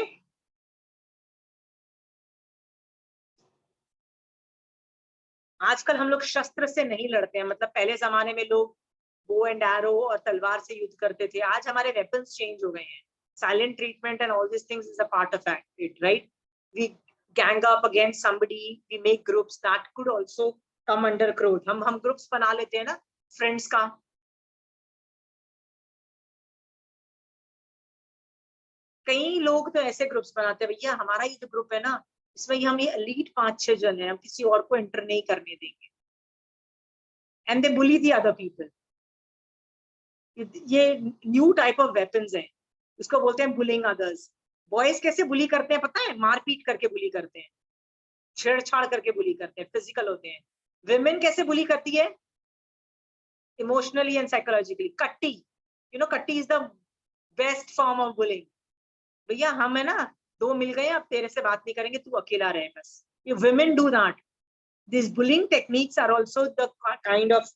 Speaker 1: आजकल हम लोग शस्त्र से नहीं लड़ते हैं, मतलब पहले जमाने में लोग बो एंड एरो और तलवार से युद्ध करते थे, आज हमारे वेपन्स चेंज हो गए हैं। Silent treatment and all this things is a part of it, right? We gang up against somebody, we make groups, that could also come under krodh. हम ग्रुप्स बना लेते हैं ना फ्रेंड्स का, कई लोग तो ऐसे ग्रुप्स बनाते हैं, भैया हमारा ये जो ग्रुप है ना, इसमें हम ये एलीट 5-6 जन हैं, हम किसी और को एंटर नहीं करने देंगे, and they bully the other people. ये न्यू टाइप ऑफ वेपन्स है, इसको बोलते हैं बुलिंग अदर्स। बॉयज कैसे बुली करते हैं पता है? मारपीट करके बुली करते हैं, छेड़छाड़ करके बुली करते हैं, फिजिकल होते हैं। विमेन कैसे बुली करती है? Emotionally and psychologically. कट्टी, यू नो कट्टी is the best form of bullying. भैया हम है ना, दो मिल गए, अब तेरे से बात नहीं करेंगे, तू अकेला रहे बस। ये women do that. These bullying techniques are also the kind of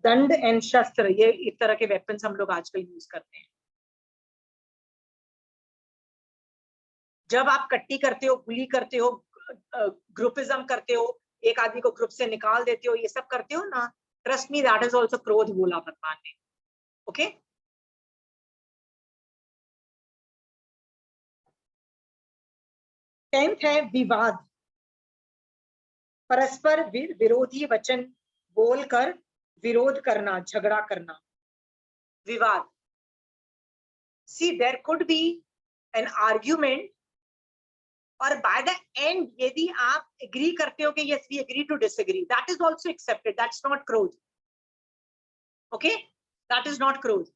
Speaker 1: दंड एंड शस्त्र, ये एक तरह के वेपन्स हम लोग आजकल यूज करते हैं। जब आप कट्टी करते हो, बुली करते हो, ग्रुपिज्म करते हो, एक आदमी को ग्रुप से निकाल देते हो, ये सब करते हो ना, trust me that is also क्रोध, बोला भगवान ने। ओके टेंथ है विवाद, परस्पर विरोधी वचन बोलकर विरोध करना, झगड़ा करना, विवाद। See there could be an argument, और बाय द एंड यदि आप एग्री करते हो कि yes we agree to disagree, that is also accepted, that's not क्रोध। ओके दैट इज नॉट क्रोध।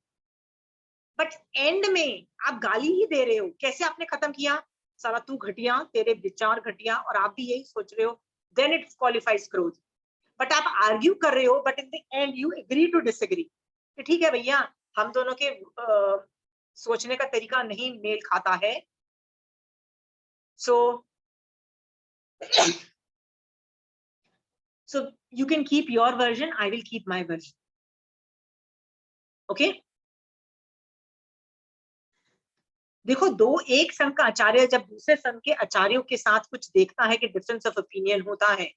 Speaker 1: बट एंड में आप गाली ही दे रहे हो, कैसे आपने खत्म किया? साला तू घटिया, तेरे विचार घटिया, और आप भी यही सोच रहे हो, then it qualifies krodh. But आप आर्ग्यू कर रहे हो, but in the end you agree to disagree, ठीक है भैया, हम दोनों के सोचने का तरीका नहीं मेल खाता है, so you can keep your version, I will keep my version. Okay? देखो, दो एक संघ का आचार्य जब दूसरे संघ के आचार्यों के साथ कुछ देखता है कि डिफरेंस ऑफ ओपिनियन होता है,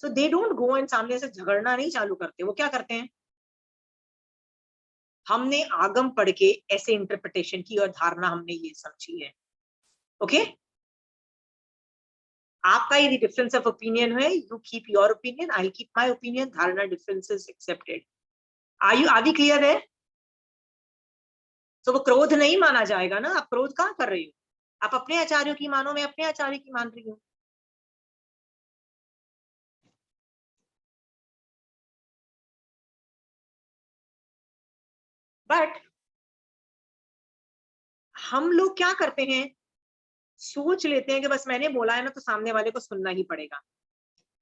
Speaker 1: so they don't go and सामने से झगड़ना नहीं चालू करते, वो क्या करते हैं? हमने आगम पढ़ के ऐसे इंटरप्रिटेशन की और धारणा हमने ये समझी है। ओके आपका यदि डिफरेंस ऑफ ओपिनियन है, you keep your opinion, I keep my opinion, धारणा differences accepted. Are we clear है? तो वो क्रोध नहीं माना जाएगा ना। आप क्रोध कहाँ कर रही हो? आप अपने आचार्यों की मानो, मैं अपने आचार्य की मान रही हूँ। बट हम लोग क्या करते हैं, सोच लेते हैं कि बस मैंने बोला है ना तो सामने वाले को सुनना ही पड़ेगा।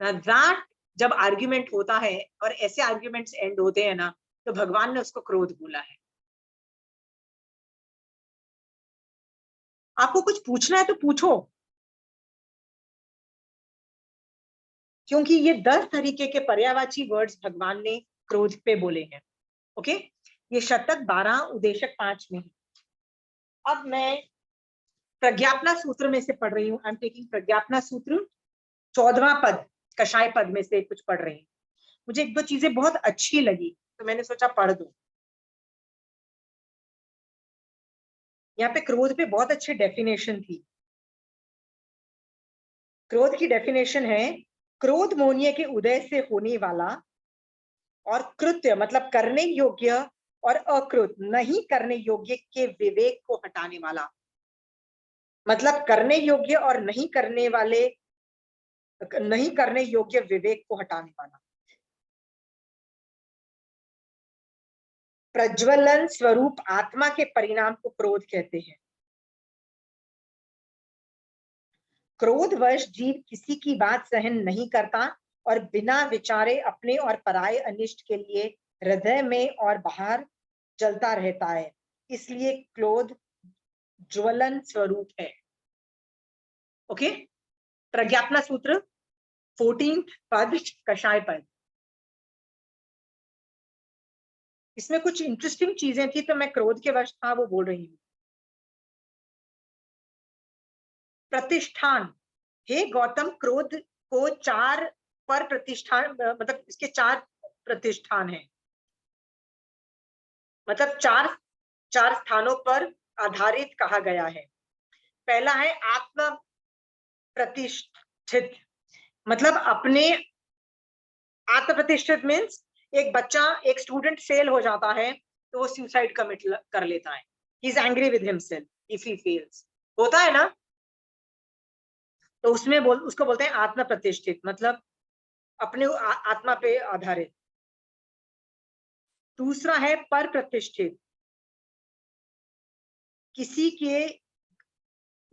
Speaker 1: दैट जब आर्ग्यूमेंट होता है और ऐसे आर्ग्यूमेंट्स एंड होते हैं ना, तो भगवान ने उसको क्रोध बोला है। आपको कुछ पूछना है तो पूछो, क्योंकि ये 10 तरीके के पर्यायवाची वर्ड्स भगवान ने क्रोध पे बोले हैं। ओके, ये शतक 12 उदेशक 5 में है। अब मैं प्रज्ञापना सूत्र में से पढ़ रही हूँ। आई एम टेकिंग प्रज्ञापना सूत्र 14वां पद, कषाय पद में से कुछ पढ़ रही हूँ। मुझे एक दो चीजें बहुत अच्छी लगी तो मैंने सोचा पढ़ दूं। यहाँ पे क्रोध पे बहुत अच्छी डेफिनेशन थी। क्रोध की डेफिनेशन है, क्रोध मोनिय के उदय से होने वाला और कृत्य मतलब करने योग्य और अकृत नहीं करने योग्य के विवेक को हटाने वाला। मतलब करने योग्य और नहीं करने योग्य विवेक को हटाने वाला। प्रज्वलन स्वरूप आत्मा के परिणाम को क्रोध कहते हैं। क्रोधवश जीव किसी की बात सहन नहीं करता और बिना विचारे अपने और पराये अनिष्ट के लिए हृदय में और बाहर जलता रहता है। इसलिए क्रोध ज्वलन स्वरूप है। ओके, प्रज्ञापना सूत्र 14 पद, कषाय पद। इसमें कुछ इंटरेस्टिंग चीजें थी तो मैं क्रोध के वश था वो बोल रही हूँ। प्रतिष्ठान, हे गौतम, क्रोध को 4 पर प्रतिष्ठान मतलब इसके 4 प्रतिष्ठान हैं। मतलब चार स्थानों पर आधारित कहा गया है। पहला है आत्म प्रतिष्ठित, मतलब अपने आत्म प्रतिष्ठित मीन्स एक बच्चा, एक स्टूडेंट फेल हो जाता है तो वो सुसाइड कमिट कर लेता है। He is angry with himself if he fails, होता है ना। तो उसमें उसको बोलते हैं आत्म प्रतिष्ठित, मतलब अपने आत्मा पे आधारित। दूसरा है पर प्रतिष्ठित, किसी के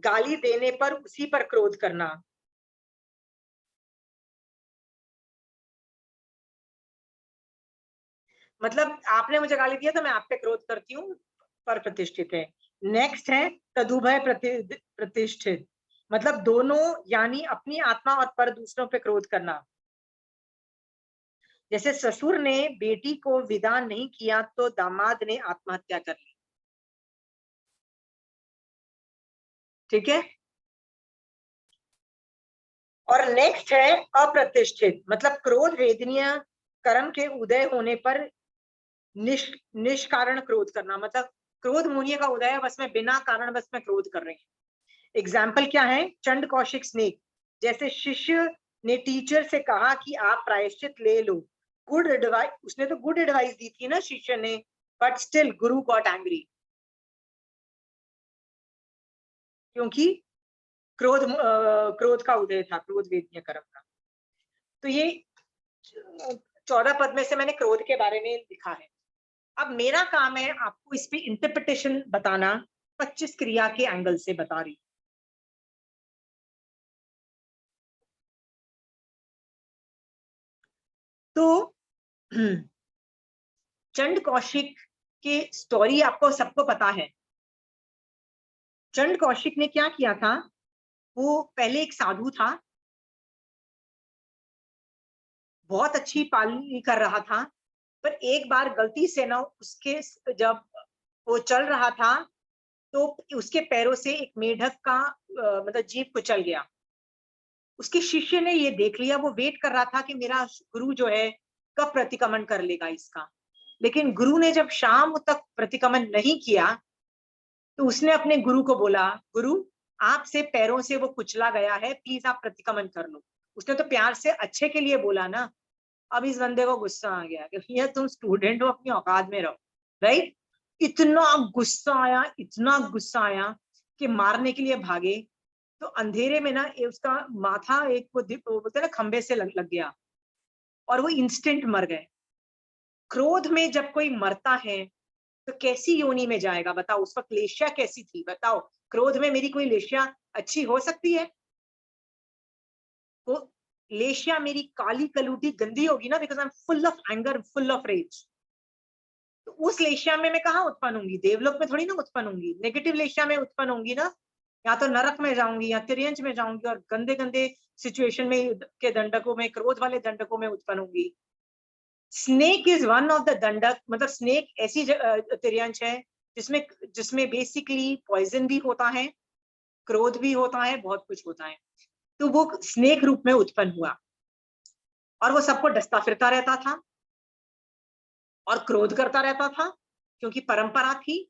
Speaker 1: गाली देने पर उसी पर क्रोध करना। मतलब आपने मुझे गाली दिया तो मैं आप पे क्रोध करती हूँ, पर प्रतिष्ठित है। नेक्स्ट है तदुभय प्रतिष्ठित, मतलब दोनों यानी अपनी आत्मा और पर दूसरों पे क्रोध करना। जैसे ससुर ने बेटी को विदा नहीं किया तो दामाद ने आत्महत्या कर ली। ठीक है। और नेक्स्ट है अप्रतिष्ठित, मतलब क्रोध वेदनीय कर्म के उदय होने पर निष्कारण क्रोध करना। मतलब क्रोध मूल्य का उदय है, बस में बिना कारण बस में क्रोध कर रहे हैं। एग्जाम्पल क्या है, चंड कौशिक स्नेक। जैसे शिष्य ने टीचर से कहा कि आप प्रायश्चित ले लो, गुड एडवाइस, उसने तो गुड एडवाइस दी थी ना शिष्य ने, but still Guru got angry, क्योंकि क्रोध का उदय था, क्रोध वेदनीय कर्म का। तो ये 14 पद में से मैंने क्रोध के बारे में लिखा है। अब मेरा काम है आपको इस पे इंटरप्रिटेशन बताना, 25 क्रिया के एंगल से बता रही। तो चंड कौशिक की स्टोरी आपको सबको पता है। चंड कौशिक ने क्या किया था, वो पहले एक साधु था, बहुत अच्छी पालनी कर रहा था, पर एक बार गलती से ना उसके, जब वो चल रहा था तो उसके पैरों से एक मेढक का मतलब जीव कुचल गया। उसके शिष्य ने ये देख लिया, वो वेट कर रहा था कि मेरा गुरु जो है कब प्रतिक्रमण कर लेगा इसका। लेकिन गुरु ने जब शाम तक प्रतिक्रमण नहीं किया तो उसने अपने गुरु को बोला, गुरु आपसे पैरों से वो कुचला गया है, प्लीज आप प्रतिक्रमण कर लो। उसने तो प्यार से अच्छे के लिए बोला ना। अब इस बंदे को गुस्सा आ गया कि भैया तुम स्टूडेंट हो, अपनी औकात में रहो, राइट। इतना गुस्सा आया कि मारने के लिए भागे। तो अंधेरे में ना उसका माथा एक वो बोलते हैं ना खंबे से लग गया और वो इंस्टेंट मर गए। क्रोध में जब कोई मरता है तो कैसी योनि में जाएगा बताओ। उस वक्त लेश्या कैसी थी बताओ। क्रोध में मेरी कोई लेश्या अच्छी हो सकती है? वो लेश्या मेरी काली कलूटी गंदी होगी ना, because I am full of anger, full of rage. तो उस लेश्या में मैं कहाँ उत्पन्न होंगी? देवलोक में थोड़ी ना उत्पन्न होंगी, नेगेटिव लेश्या में उत्पन्न होंगी ना। या तो नरक में जाऊंगी या तिर्यंच में जाऊंगी और गंदे गंदे सिचुएशन में के दंडकों में, क्रोध वाले दंडकों में उत्पन्न होंगी। Snake is one of the दंडक, मतलब स्नेक ऐसी तिर्यंच है जिसमें जिसमें बेसिकली पॉइजन भी होता है, क्रोध भी होता है, बहुत कुछ होता है। तो वो स्नेक रूप में उत्पन्न हुआ और वो सबको डसता फिरता रहता था और क्रोध करता रहता था, क्योंकि परंपरा थी।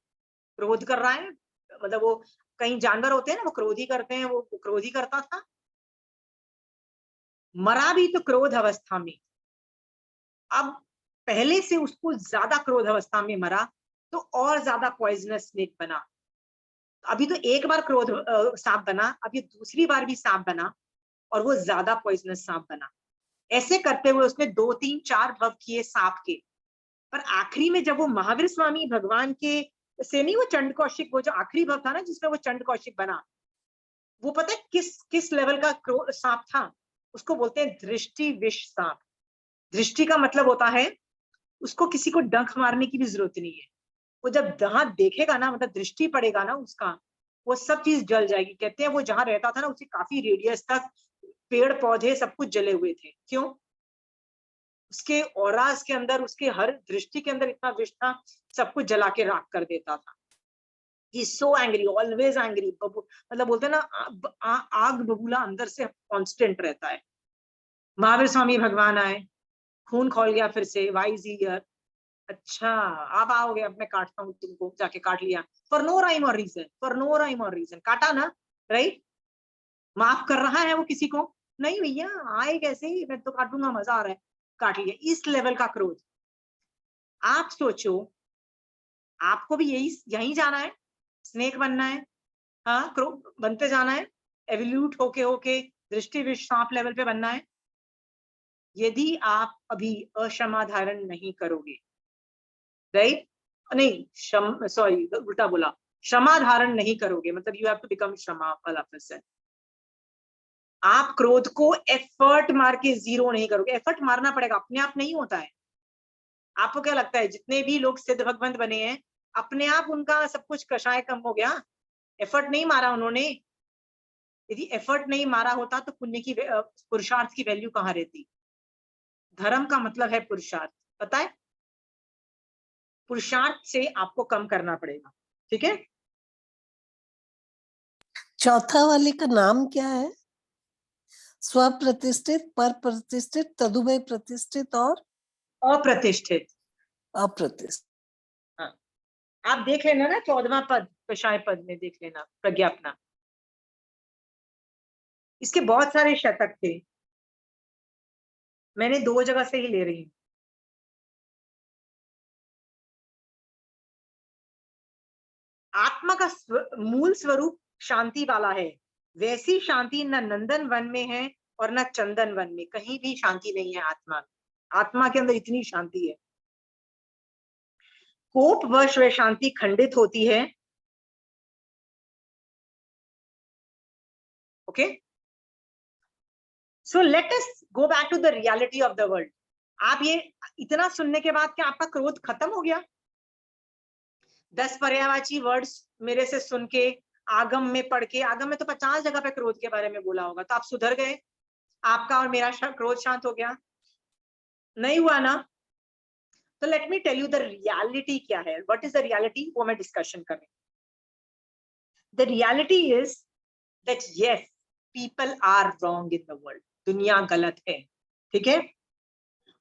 Speaker 1: क्रोध कर रहा है, मतलब वो कई जानवर होते हैं ना वो क्रोध ही करते हैं, वो क्रोध ही करता था। मरा भी तो क्रोध अवस्था में। अब पहले से उसको ज्यादा क्रोध अवस्था में मरा तो और ज्यादा पॉइजनस स्नेक बना। अभी तो एक बार क्रोध सांप बना, अब ये दूसरी बार भी सांप बना और वो ज्यादा पॉइजनस सांप बना। ऐसे करते हुए उसने 2 3 4 भव किए सांप के। पर आखिरी में जब वो महावीर स्वामी भगवान के से नहीं, वो चंड कौशिक, वो जो आखिरी भव था ना जिसमें वो चंड कौशिक बना, वो पता है किस लेवल का सांप था? उसको बोलते हैं दृष्टि विष सांप। दृष्टि का मतलब होता है उसको किसी को डंक मारने की भी जरूरत नहीं है। वो जब जहां देखेगा ना, मतलब दृष्टि पड़ेगा ना उसका, वो सब चीज जल जाएगी। कहते हैं वो जहां रहता था ना उससे काफी रेडियस तक पेड़ पौधे सब कुछ जले हुए थे। क्यों? उसके औरास के अंदर, उसके हर दृष्टि के अंदर इतना विष था, सब कुछ जला के राख कर देता था। ही सो एंग्री, ऑलवेज एंग्री। मतलब बोलते हैं ना आग बबूला अंदर से कांस्टेंट रहता है। महावीर स्वामी भगवान आए, खून खोल गया फिर से, वाइज ईयर। अच्छा अब आओगे, अब मैं काटता हूँ तुमको, जाके काट लिया। फॉर नो राइम और रीजन, फॉर नो राइम और रीजन काटा ना, राइट। माफ कर रहा है वो किसी को? नहीं भैया, आए कैसे ही, मैं तो काटूंगा, मजा आ रहा है, काट लिया। इस लेवल का क्रोध। आप सोचो, आपको भी यही जाना है, स्नेक बनना है। हाँ, क्रोध बनते जाना है, एवोल्यूट होके होके दृष्टि विष सांप लेवल पे बनना है। यदि आप अभी अक्षमा धारण नहीं करोगे, राइट, नहीं सॉरी उल्टा बोला, क्षमा धारण नहीं करोगे, मतलब यू हैव टू बिकम क्षमा वाला पर्सन। आप क्रोध को एफर्ट मार के जीरो नहीं करोगे। एफर्ट मारना पड़ेगा, अपने आप नहीं होता है। आपको क्या लगता है जितने भी लोग सिद्ध भगवंत बने हैं, अपने आप उनका सब कुछ कषाय कम हो गया? एफर्ट नहीं मारा उन्होंने। यदि एफर्ट नहीं मारा होता तो पुण्य की पुरुषार्थ की वैल्यू कहाँ रहती? धर्म का मतलब है पुरुषार्थ, पता है? पुरुषार्थ से आपको कम करना पड़ेगा, ठीक है।
Speaker 2: चौथा वाले का नाम क्या है? स्वप्रतिष्ठित, पर प्रतिष्ठित, तदुभय प्रतिष्ठित और
Speaker 1: अप्रतिष्ठित।
Speaker 2: अप्रतिष्ठित।
Speaker 1: हाँ, आप देख लेना ना 14वां पद, कषाय पद में देख लेना प्रज्ञापना। इसके बहुत सारे शतक थे, मैंने 2 जगह से ही ले रही हूँ। आत्मा का मूल स्वरूप शांति वाला है। वैसी शांति न नंदन वन में है और न चंदन वन में, कहीं भी शांति नहीं है आत्मा। आत्मा के अंदर इतनी शांति है। कोप वश वह शांति खंडित होती है। Okay, so let us go back to the reality of the world. आप ये इतना सुनने के बाद क्या आपका क्रोध खत्म हो गया? 10 पर्यायवाची वर्ड्स मेरे से सुन के, आगम में पढ़ के, आगम में तो 50 जगह पे क्रोध के बारे में बोला होगा, तो आप सुधर गए? आपका और मेरा क्रोध शांत हो गया? नहीं हुआ ना। तो let me tell you the reality क्या है। व्हाट इज द रियलिटी, वो मैं डिस्कशन करें। The reality is that yes, people are wrong in the world. दुनिया गलत है, ठीक है,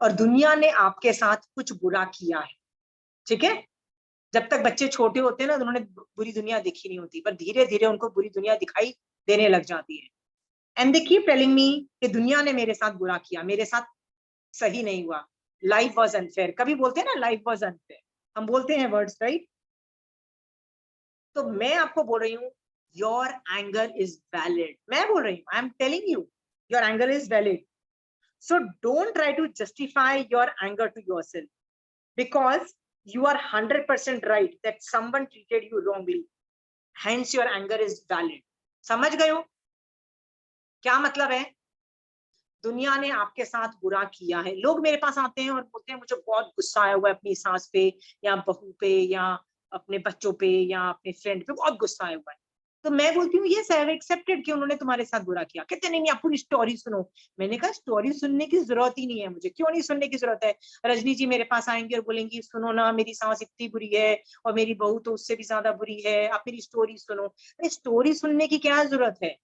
Speaker 1: और दुनिया ने आपके साथ कुछ बुरा किया है, ठीक है। जब तक बच्चे छोटे होते हैं ना, तो उन्होंने बुरी दुनिया देखी नहीं होती, पर धीरे धीरे उनको बुरी दुनिया दिखाई देने लग जाती है। And they keep telling me कि दुनिया ने मेरे साथ बुरा किया, मेरे साथ सही नहीं हुआ, लाइफ वॉज अनफेयर। कभी बोलते हैं ना लाइफ वॉज अनफेयर, हम बोलते हैं वर्ड्स, राइट? तो मैं आपको बोल रही हूँ योर एंगर इज वैलिड। मैं बोल रही हूँ, I am telling you your anger is valid. So don't try to justify your anger to yourself, because you are 100% right that someone treated you wrongly. Hence your anger is valid. समझ गए हो क्या मतलब है? दुनिया ने आपके साथ बुरा किया है। लोग मेरे पास आते हैं और बोलते हैं मुझे बहुत गुस्सा आया हुआ है अपनी सास पे या बहू पे या अपने बच्चों पे या अपने फ्रेंड पे, बहुत गुस्सा आया हुआ है। तो मैं बोलती हूँ ये सर एक्सेप्टेड कि उन्होंने तुम्हारे साथ बुरा किया। कहते नहीं आप पूरी स्टोरी सुनो। मैंने कहा स्टोरी सुनने की जरूरत ही नहीं है मुझे। क्यों नहीं सुनने की जरूरत है? रजनी जी मेरे पास आएंगी और बोलेंगी सुनो ना मेरी सास इतनी बुरी है और मेरी बहू तो उससे भी ज्यादा बुरी है, आप मेरी स्टोरी सुनो। स्टोरी सुनने की क्या जरूरत है?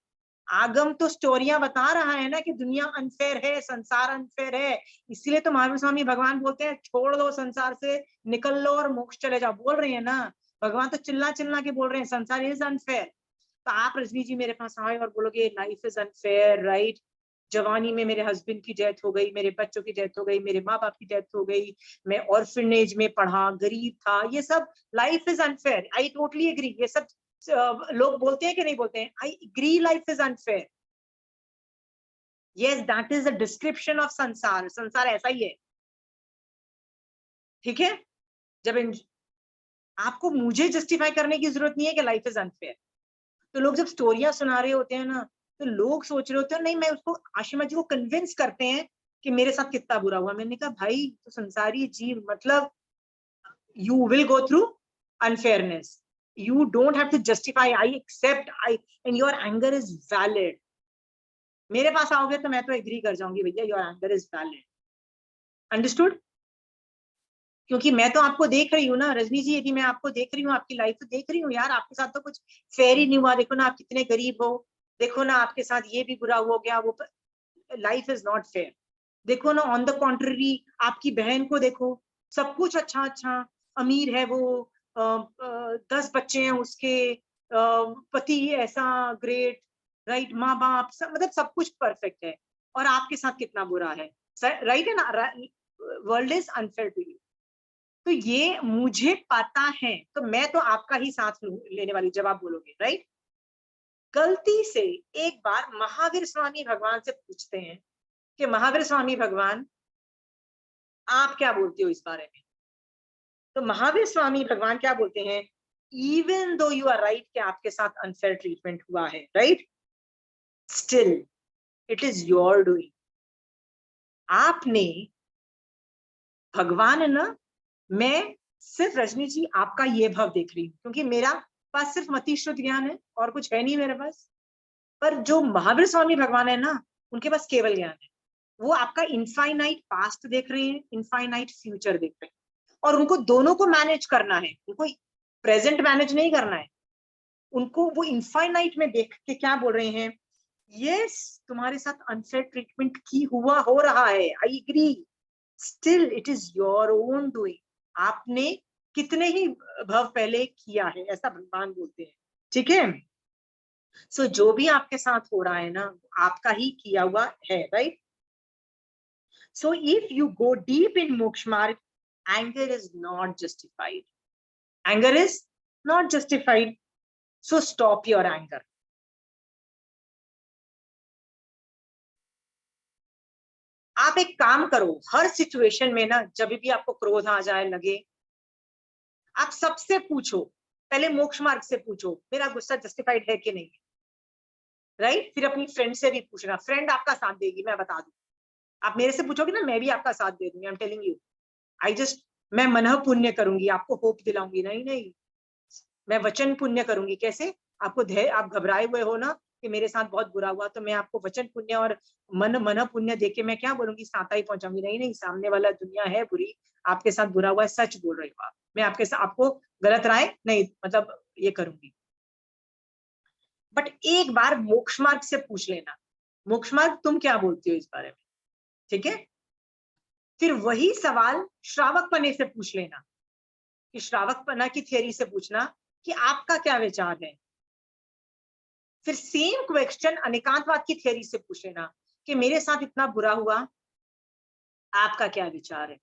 Speaker 1: आगम तो स्टोरियां बता रहा है ना कि दुनिया अनफेयर है, संसार अनफेयर है। इसलिए तो महावीर स्वामी भगवान बोलते हैं छोड़ दो संसार से, निकल लो और मोक्ष चले जाओ। बोल रहे हैं ना भगवान, तो चिल्ला चिल्ला के बोल रहे हैं संसार इज अनफेयर। तो आप रजनी जी मेरे पास आए और बोलोगे लाइफ इज अनफेयर, राइट? जवानी में मेरे हस्बैंड की डेथ हो गई, मेरे बच्चों की डेथ हो गई, मेरे माँ बाप की डेथ हो गई, मैं ऑर्फनेज में पढ़ा, गरीब था, ये सब life is unfair. I totally agree. ये सब लोग बोलते हैं कि नहीं बोलते हैं? I agree life is unfair. Yes, that is the description of संसार। संसार ऐसा ही है, ठीक है? जब आपको मुझे जस्टिफाई करने की जरूरत नहीं है कि लाइफ इज अनफेयर। तो लोग जब स्टोरियां सुना रहे होते हैं ना, तो लोग सोच रहे होते हैं नहीं मैं उसको आशिमा जी को कन्विंस करते हैं कि मेरे साथ कितना बुरा हुआ। मैंने कहा भाई तो संसारी जीव, मतलब you will go through unfairness. You don't have to justify. I accept. And your anger is valid. मेरे पास आओगे तो मैं तो एग्री कर जाऊंगी भैया your anger is valid. Understood? क्योंकि मैं तो आपको देख रही हूँ ना रजनी जी, यदि मैं आपको देख रही हूँ, आपकी लाइफ तो देख रही हूँ यार, आपके साथ तो कुछ फेयर ही नहीं हुआ। देखो ना आप कितने गरीब हो, देखो ना आपके साथ ये भी बुरा हो गया, वो लाइफ इज नॉट फेयर। देखो ना ऑन द कॉन्ट्ररी आपकी बहन को देखो, सब कुछ अच्छा अच्छा, अमीर है वो, 10 बच्चे हैं उसके, पति ऐसा ग्रेट, राइट? माँ बाप सब, मतलब सब कुछ परफेक्ट है, और आपके साथ कितना बुरा है, राइट है ना? World is unfair to you. तो ये मुझे पता है, तो मैं तो आपका ही साथ लेने वाली जब आप बोलोगे, राइट? गलती से एक बार महावीर स्वामी भगवान से पूछते हैं कि महावीर स्वामी भगवान आप क्या बोलते हो इस बारे में? तो महावीर स्वामी भगवान क्या बोलते हैं? Even though you are right कि आपके साथ अनफेयर ट्रीटमेंट हुआ है, right, still it is your doing. आपने, भगवान है ना, मैं सिर्फ रजनी जी आपका ये भाव देख रही हूँ क्योंकि मेरा पास सिर्फ मति शुद्ध ज्ञान है और कुछ है नहीं मेरे पास। पर जो महावीर स्वामी भगवान है ना, उनके पास केवल ज्ञान है। वो आपका इनफाइनाइट पास्ट देख रहे हैं, इनफाइनाइट फ्यूचर देख रहे हैं, और उनको दोनों को मैनेज करना है। उनको प्रेजेंट मैनेज नहीं करना है, उनको वो इनफाइनाइट में देख के क्या बोल रहे हैं? यस, तुम्हारे साथ अनफेयर ट्रीटमेंट की हुआ हो रहा है, I agree, still it is your own doing. आपने कितने ही भव पहले किया है, ऐसा भगवान बोलते हैं, ठीक है? सो जो भी आपके साथ हो रहा है ना, आपका ही किया हुआ है, right? So if you go deep in moksha marg, anger is not justified. Anger is not justified. So stop your anger. आप एक काम करो, हर सिचुएशन में ना जब भी आपको क्रोध आ जाए लगे, आप सबसे पूछो, पहले मोक्ष मार्ग से पूछो मेरा गुस्सा जस्टिफाइड है कि नहीं, राइट? फिर अपनी फ्रेंड से भी पूछना, फ्रेंड आपका साथ देगी, मैं बता दूं। आप मेरे से पूछोगे ना, मैं भी आपका साथ दे दूंगी, आई एम टेलिंग यू। मैं मन पुण्य करूंगी, आपको होप दिलाऊंगी, नहीं नहीं, मैं वचन पुण्य करूंगी। कैसे? आपको धैर्य, आप घबराए हुए हो ना कि मेरे साथ बहुत बुरा हुआ, तो मैं आपको वचन पुण्य और मन पुण्य देके मैं क्या बोलूंगी? साता ही पहुंचाऊंगी, नहीं नहीं, सामने वाला दुनिया है बुरी, आपके साथ बुरा हुआ है, सच बोल रहे हो आप, मैं आपके साथ आपको गलत राय नहीं, मतलब ये करूंगी। बट एक बार मोक्ष मार्ग से पूछ लेना, मोक्ष मार्ग तुम क्या बोलती हो इस बारे में, ठीक है? फिर वही सवाल श्रावक पने से पूछ लेना कि श्रावकपना की थियरी से पूछना कि आपका क्या विचार है। फिर सेम क्वेश्चन अनेकांतवाद की थियरी से पूछ लेना कि मेरे साथ इतना बुरा हुआ, आपका क्या विचार है।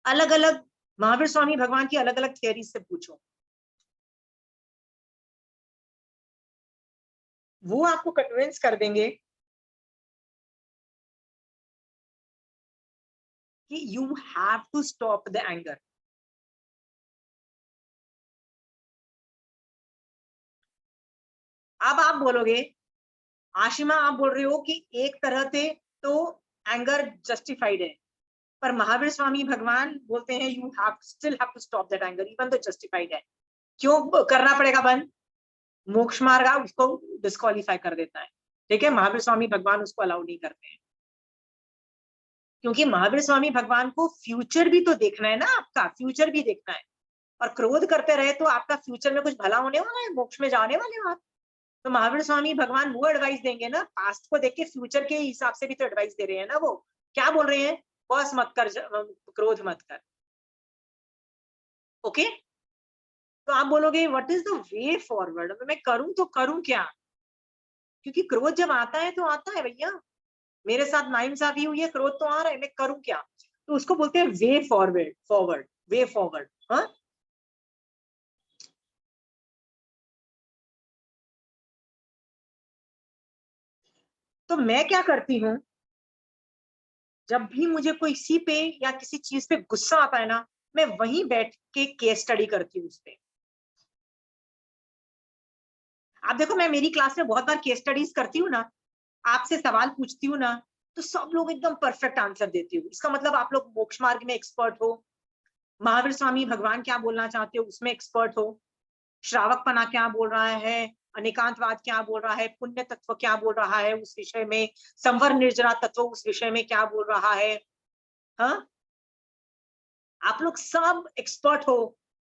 Speaker 1: अलग अलग महावीर स्वामी भगवान की अलग अलग थियरी से पूछो, वो आपको कन्विंस कर देंगे कि you have to stop the anger. अब आप बोलोगे आशिमा, आप बोल रहे हो कि एक तरह से तो एंगर जस्टिफाइड है, पर महावीर स्वामी भगवान बोलते हैं you have still have to stop that anger even though justified है। क्यों करना पड़ेगा बंद? मोक्ष मार्ग उसको डिस्क्वालीफाई कर देता है। ठीक है, महावीर स्वामी भगवान उसको अलाउ नहीं करते हैं, क्योंकि महावीर स्वामी भगवान को फ्यूचर भी तो देखना है ना, आपका फ्यूचर भी देखना है। और क्रोध करते रहे तो आपका फ्यूचर में कुछ भला होने वाला है? मोक्ष में जाने वाले हो आप? तो महावीर स्वामी भगवान वो एडवाइस देंगे ना, पास्ट को देख के फ्यूचर के हिसाब से भी तो एडवाइस दे रहे हैं ना। वो क्या बोल रहे हैं? बस मत कर, क्रोध मत कर। ओके, तो आप बोलोगे what is the way forward, मैं करूं तो करूं क्या? क्योंकि क्रोध जब आता है तो आता है भैया, मेरे साथ नाइंसाफी हुई है, क्रोध तो आ रहा है, मैं करूं क्या? तो उसको बोलते हैं way forward, forward, way forward. हाँ, तो मैं क्या करती हूँ, जब भी मुझे कोई किसी पे या किसी चीज पे गुस्सा आता है ना, मैं वहीं बैठ के केस स्टडी करती हूँ उस पे। आप देखो, मैं मेरी क्लास में बहुत बार केस स्टडीज करती हूँ ना, आपसे सवाल पूछती हूँ ना, तो सब लोग एकदम परफेक्ट आंसर देती हूँ। इसका मतलब आप लोग मोक्ष मार्ग में एक्सपर्ट हो, महावीर स्वामी भगवान क्या बोलना चाहते हो उसमें एक्सपर्ट हो, श्रावकपना क्या बोल रहा है, अनेकांतवाद क्या बोल रहा है, पुण्य तत्व क्या बोल रहा है उस विषय में, संवर निर्जरा तत्व उस विषय में क्या बोल रहा है। हाँ, आप लोग सब एक्सपर्ट हो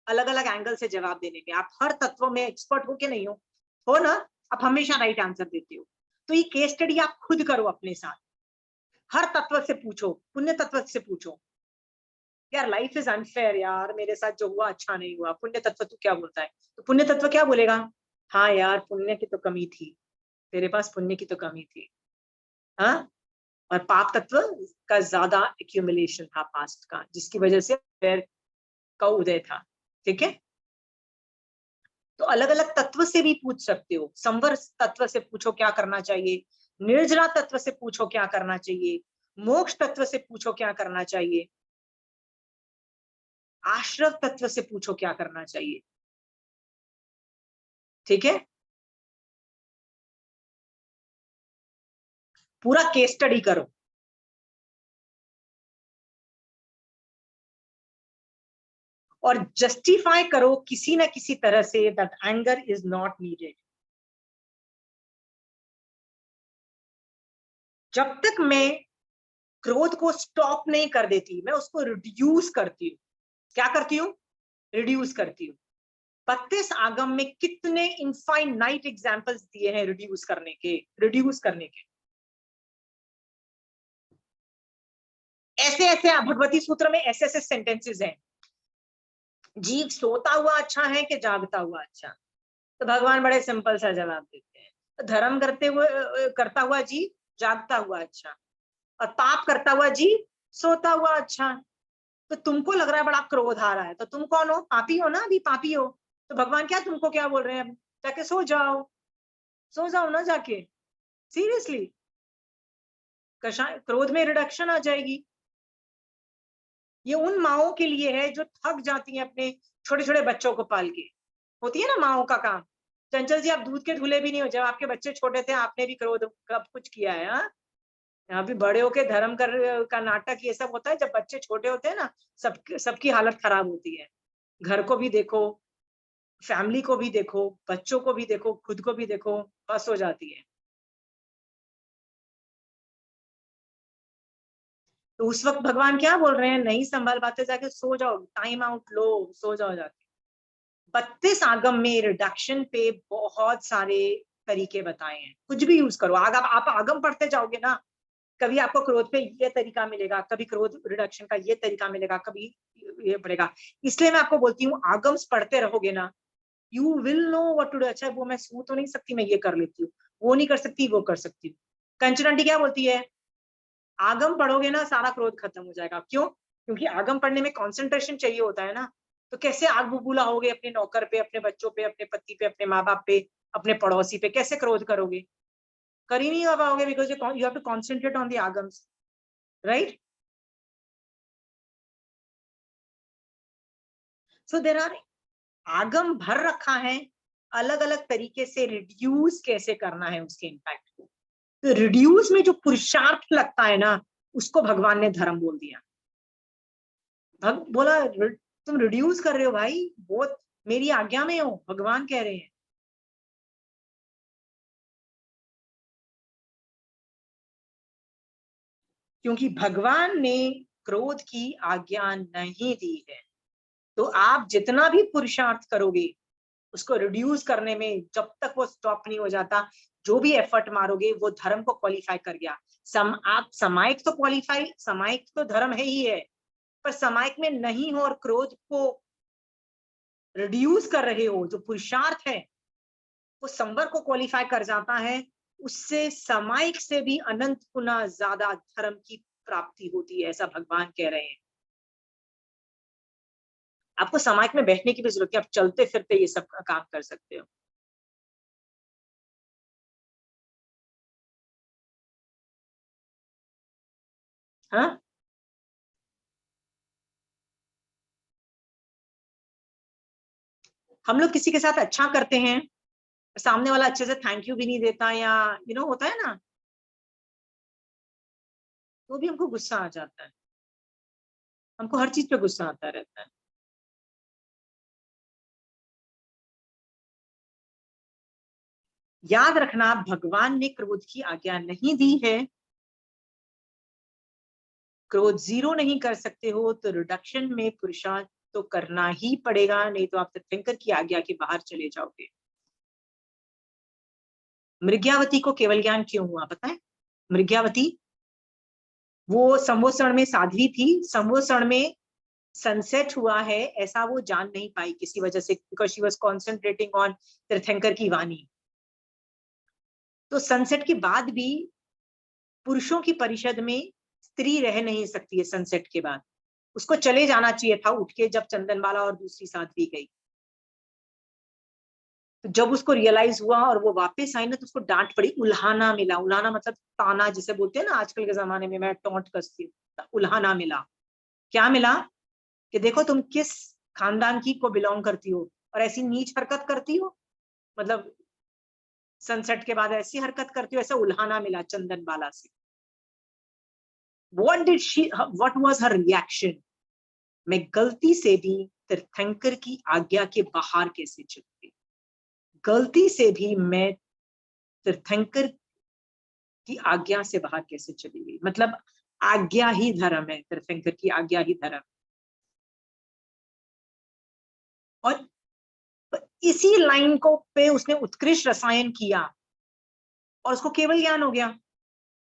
Speaker 1: अलग अलग एंगल से जवाब देने में। आप हर तत्व में एक्सपर्ट हो कि नहीं हो ना? आप हमेशा राइट आंसर देते हो। तो ये केस स्टडी आप खुद करो अपने साथ, हर तत्व से पूछो, पुण्य तत्व से पूछो, यार लाइफ इज अनफेयर, यार मेरे साथ जो हुआ अच्छा नहीं हुआ, पुण्य तत्व तू क्या बोलता है? तो पुण्य तत्व क्या बोलेगा? हाँ यार, पुण्य की तो कमी थी, तेरे पास पुण्य की तो कमी थी। हाँ, और पाप तत्व का ज्यादा एक्यूमुलेशन था पास्ट का, जिसकी वजह से फिर का उदय था। ठीक है, तो अलग अलग तत्व से भी पूछ सकते हो। संवर तत्व से पूछो क्या करना चाहिए, निर्जरा तत्व से पूछो क्या करना चाहिए, मोक्ष तत्व से पूछो क्या करना चाहिए, आश्रव तत्व से पूछो क्या करना चाहिए। ठीक है, पूरा केस स्टडी करो और जस्टिफाई करो किसी ना किसी तरह say that anger is not needed. जब तक मैं क्रोध को स्टॉप नहीं कर देती, मैं उसको रिड्यूस करती हूँ। क्या करती हूँ? रिड्यूस करती हूँ। 32 आगम में कितने इनफाइनाइट एग्जाम्पल्स दिए हैं रिड्यूस करने के, रिड्यूस करने के। ऐसे ऐसे भगवती सूत्र में ऐसे ऐसे सेंटेंसेस हैं, जीव सोता हुआ अच्छा है कि जागता हुआ अच्छा? तो भगवान बड़े सिंपल सा जवाब देते हैं, तो धर्म करता हुआ जीव जागता हुआ अच्छा, और पाप करता हुआ जीव सोता हुआ अच्छा। तो तुमको लग रहा है बड़ा क्रोध आ रहा है, तो तुम कौन हो? पापी हो ना, अभी पापी हो। तो भगवान क्या तुमको क्या बोल रहे हैं? जाके सो जाओ, सो जाओ ना जाके। सीरियसली, क्रोध में रिडक्शन आ जाएगी। ये उन माओं के लिए है जो थक जाती हैं अपने छोटे छोटे बच्चों को पाल के। होती है ना माओं का काम। चंचल जी, आप दूध के धुले भी नहीं हो, जब आपके बच्चे छोटे थे आपने भी क्रोध कब कुछ किया है? हाँ, यहाँ भी बड़े होके धर्म कर का नाटक ये सब होता है, जब बच्चे छोटे होते हैं ना, सबकी हालत खराब होती है। घर को भी देखो, फैमिली को भी देखो, बच्चों को भी देखो, खुद को भी देखो, बस हो जाती है। तो उस वक्त भगवान क्या बोल रहे हैं? नहीं संभल पाते, जाके सो जाओ, टाइम आउट लो, सो जाओ जाके। 32 आगम में रिडक्शन पे बहुत सारे तरीके बताए हैं, कुछ भी यूज करो। आगम आप आगम पढ़ते जाओगे ना, कभी आपको क्रोध पे ये तरीका मिलेगा, कभी क्रोध रिडक्शन का ये तरीका मिलेगा, कभी ये पड़ेगा। इसलिए मैं आपको बोलती हूँ आगम्स पढ़ते रहोगे ना, you will know what to do. अच्छा वो मैं सू तो नहीं सकती, मैं ये कर लेती हूँ, वो नहीं कर सकती, वो कर सकती हूँ। कंचन आंटी क्या बोलती है, आगम पढ़ोगे ना सारा क्रोध खत्म हो जाएगा। क्यों? क्योंकि आगम पढ़ने में कॉन्सेंट्रेशन चाहिए होता है ना। तो कैसे आग बबूला होगे अपने नौकर पे, अपने बच्चों पे, अपने पति पे, अपने माँ बाप पे, अपने पड़ोसी पे, कैसे क्रोध करोगे? कर ही नहीं पाओगे, because you have to concentrate on the Agams, right? So there are, आगम भर रखा है, अलग अलग तरीके से रिड्यूस कैसे करना है उसके इम्पैक्ट को। तो रिड्यूस में जो पुरुषार्थ लगता है ना, उसको भगवान ने धर्म बोल दिया। बोला तुम रिड्यूस कर रहे हो भाई, बहुत मेरी आज्ञा में हो, भगवान कह रहे हैं। क्योंकि भगवान ने क्रोध की आज्ञा नहीं दी है। तो आप जितना भी पुरुषार्थ करोगे उसको रिड्यूस करने में, जब तक वो स्टॉप नहीं हो जाता, जो भी एफर्ट मारोगे वो धर्म को क्वालिफाई कर गया। आप समायिक तो क्वालिफाई, समायिक तो धर्म है ही है, पर समायिक में नहीं हो और क्रोध को रिड्यूस कर रहे हो, जो पुरुषार्थ है वो संवर को क्वालिफाई कर जाता है। उससे समायिक से भी अनंत गुना ज्यादा धर्म की प्राप्ति होती है, ऐसा भगवान कह रहे हैं। आपको समायिक में बैठने की भी जरूरत है, आप चलते फिरते ये सब काम कर सकते हो। हाँ, हम लोग किसी के साथ अच्छा करते हैं, सामने वाला अच्छे से थैंक यू भी नहीं देता, या होता है ना, तो भी हमको गुस्सा आ जाता है। हमको हर चीज पे गुस्सा आता रहता है। याद रखना, भगवान ने क्रोध की आज्ञा नहीं दी है। क्रोध जीरो नहीं कर सकते हो तो रिडक्शन में पुरुषार्थ तो करना ही पड़ेगा, नहीं तो आप तीर्थंकर की आज्ञा के बाहर चले जाओगे। मृग्यावती को केवल ज्ञान क्यों हुआ पता है? मृग्यावती वो संवत्सरण में साध्वी थी, संवत्सरण में सनसेट हुआ है ऐसा वो जान नहीं पाई किसी वजह से, because she was concentrating on तीर्थंकर की वाणी। तो सनसेट के बाद भी पुरुषों की परिषद में स्त्री रह नहीं सकती है सनसेट के बाद। उसको चले जाना चाहिए था उठ के, जब चंदनबाला और दूसरी साध्वी गई। तो जब उसको रियलाइज हुआ और वो वापस आई ना, तो उसको डांट पड़ी, उल्हाना मिला। उल्हाना मतलब ताना जिसे बोलते हैं ना आजकल के जमाने में, मैं टोंट कसती हूँ, उल्हाना मिला। क्या मिला? कि देखो तुम किस खानदान की को बिलोंग करती हो और ऐसी नीच हरकत करती हो, मतलब सनसेट के बाद ऐसी हरकत करती हो, ऐसा उल्हाना मिला चंदनबाला से। what was her reaction? मैं गलती से भी तीर्थंकर की आज्ञा के बाहर कैसे चली गई, गलती से भी मैं तीर्थंकर की आज्ञा से बाहर कैसे चली गई। मतलब आज्ञा ही धर्म है, तीर्थंकर की आज्ञा ही धर्म। और इसी लाइन को पे उसने उत्कृष्ट रसायन किया और उसको केवल ज्ञान हो गया।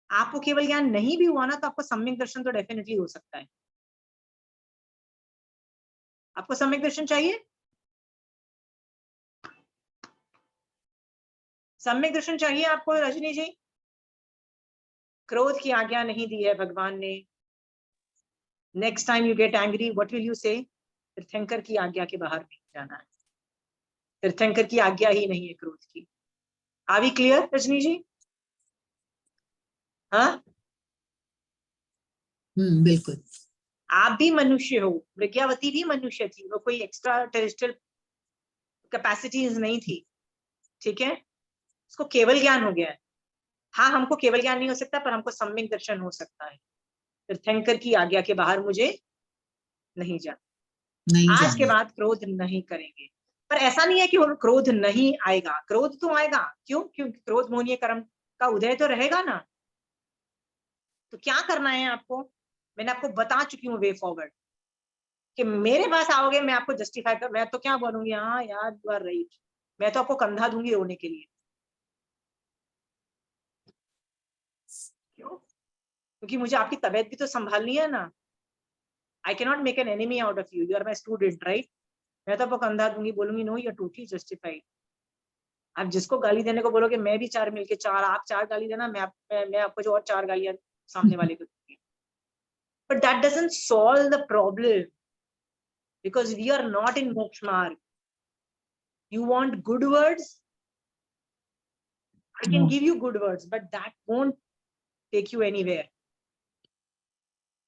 Speaker 1: आपको केवल ज्ञान नहीं भी हुआ ना, तो आपको सम्यक दर्शन तो डेफिनेटली हो सकता है। आपको सम्यक दर्शन चाहिए? सम्यक दर्शन चाहिए आपको रजनी जी? क्रोध की आज्ञा नहीं दी है भगवान ने। Next time you get angry, what will you से? तीर्थंकर की आज्ञा के बाहर नहीं जाना है। तीर्थंकर की आज्ञा ही नहीं है क्रोध की। आर वी क्लियर रजनी जी? हाँ,
Speaker 3: बिल्कुल।
Speaker 1: आप भी मनुष्य हो, मृग्यावती भी मनुष्य थी, वो कोई एक्स्ट्रा टेरेस्ट्रियल कैपेसिटीज नहीं थी। ठीक है, उसको केवल ज्ञान हो गया है। हाँ, हमको केवल ज्ञान नहीं हो सकता, पर हमको सम्यक दर्शन हो सकता है। तीर्थंकर की आज्ञा के बाहर मुझे नहीं जाना।
Speaker 3: नहीं
Speaker 1: आज के
Speaker 3: जाना।
Speaker 1: बाद क्रोध नहीं करेंगे। पर ऐसा नहीं है कि क्रोध नहीं आएगा, क्रोध तो आएगा। क्यों? क्योंकि क्रोध मोहनीय कर्म का उदय तो रहेगा ना। तो क्या करना है आपको? मैंने आपको बता चुकी हूँ वे फॉरवर्ड, कि मेरे पास आओगे मैं आपको जस्टिफाई कर, मैं तो क्या बोलूंगी, हाँ यार यू आर राइट, मैं तो आपको कंधा दूंगी रोने के लिए। क्यों? क्योंकि मुझे आपकी तबीयत भी तो संभालनी है ना। I can not make an enemy out of you, you are my student right. मैं तो आपको कंधा दूंगी, बोलूंगी no, you are totally justified. आप जिसको गाली देने को बोलोगे, मैं भी 4 मिलके 4, आप 4 गाली देना, मैं आपको जो और 4 गालियां सामने वाले को दूंगी। But that doesn't solve the problem, because we are not in moksha marg. You want good words? I can give you good words, but that won't take you anywhere.